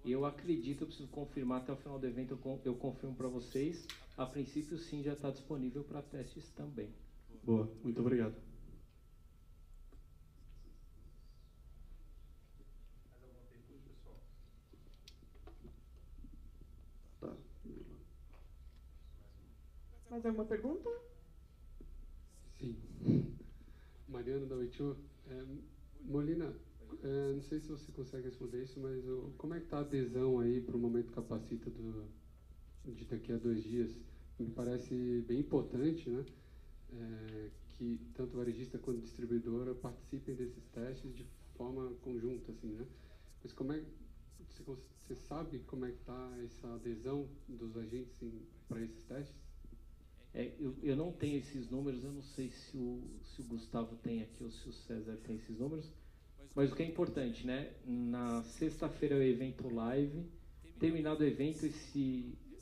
Eu acredito, eu preciso confirmar até o final do evento, eu confirmo para vocês. A princípio, sim, já está disponível para testes também. Boa, muito obrigado. Mais alguma pergunta? Sim. Mariana da Way2. Molina, não sei se você consegue responder isso, mas como é que está a adesão aí para o momento Capacita de daqui a 2 dias? Me parece bem importante, né? Que tanto varejista quanto distribuidora participem desses testes de forma conjunta, assim, né? Mas como é você sabe como é que está essa adesão dos agentes para esses testes? Eu não tenho esses números, eu não sei se o Gustavo tem aqui ou se o César tem esses números, mas o que é importante, né? Na sexta-feira é o evento live, terminado o evento,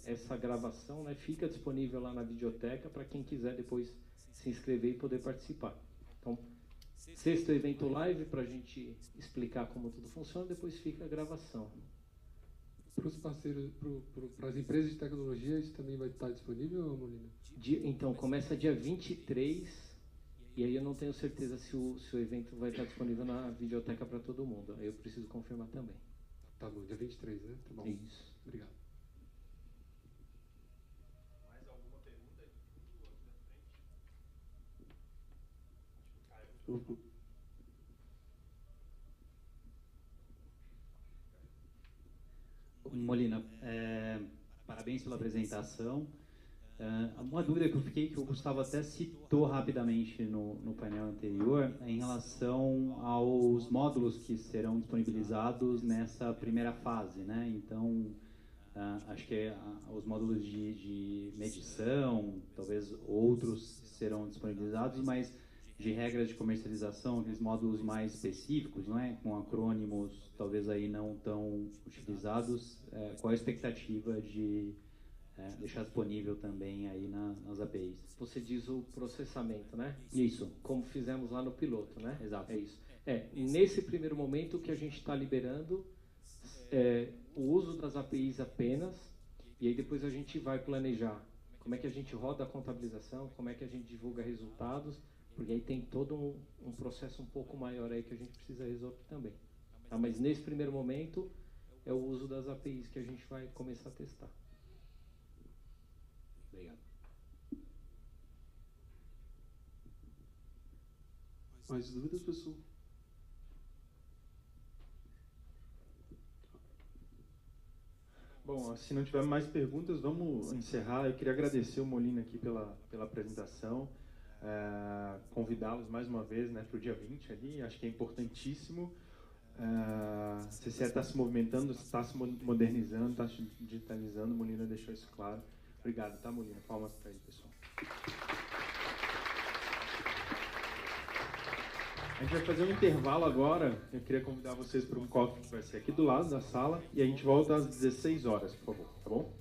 essa gravação, né, fica disponível lá na videoteca para quem quiser depois se se inscrever e poder participar. Então, sexto evento live para a gente explicar como tudo funciona, depois fica a gravação. Para os parceiros, para as empresas de tecnologia, isso também vai estar disponível, Molina? Então, começa dia 23, e aí eu não tenho certeza se o evento vai estar disponível na videoteca para todo mundo. Aí eu preciso confirmar também. Tá bom, dia 23, né? Tá bom. Isso. Obrigado. Mais alguma pergunta aí? Molina, parabéns pela apresentação. Uma dúvida que eu fiquei, que o Gustavo até citou rapidamente no painel anterior, é em relação aos módulos que serão disponibilizados nessa primeira fase, né? Então, acho que os módulos de medição, talvez outros serão disponibilizados, mas de regras de comercialização, aqueles módulos mais específicos, não é? Com acrônimos talvez aí não tão utilizados, qual a expectativa de deixar disponível também aí nas APIs? Você diz o processamento, né? Isso. Como fizemos lá no piloto, né? Exato. É isso. Nesse primeiro momento, o que a gente está liberando o uso das APIs apenas, e aí depois a gente vai planejar como é que a gente roda a contabilização, como é que a gente divulga resultados, porque aí tem todo um processo um pouco maior aí que a gente precisa resolver também. Tá? Mas nesse primeiro momento, é o uso das APIs que a gente vai começar a testar. Obrigado. Mais dúvidas, pessoal? Bom, se não tiver mais perguntas, vamos encerrar. Eu queria agradecer o Molina aqui pela apresentação, convidá-los mais uma vez, né, para o dia 20 ali, acho que é importantíssimo. A CCE está se movimentando, está se modernizando, está se digitalizando, o Molina deixou isso claro. Obrigado, tá, Molina? Palmas para ele, pessoal. A gente vai fazer um intervalo agora. Eu queria convidar vocês para um coffee que vai ser aqui do lado da sala e a gente volta às 16 horas, por favor, tá bom?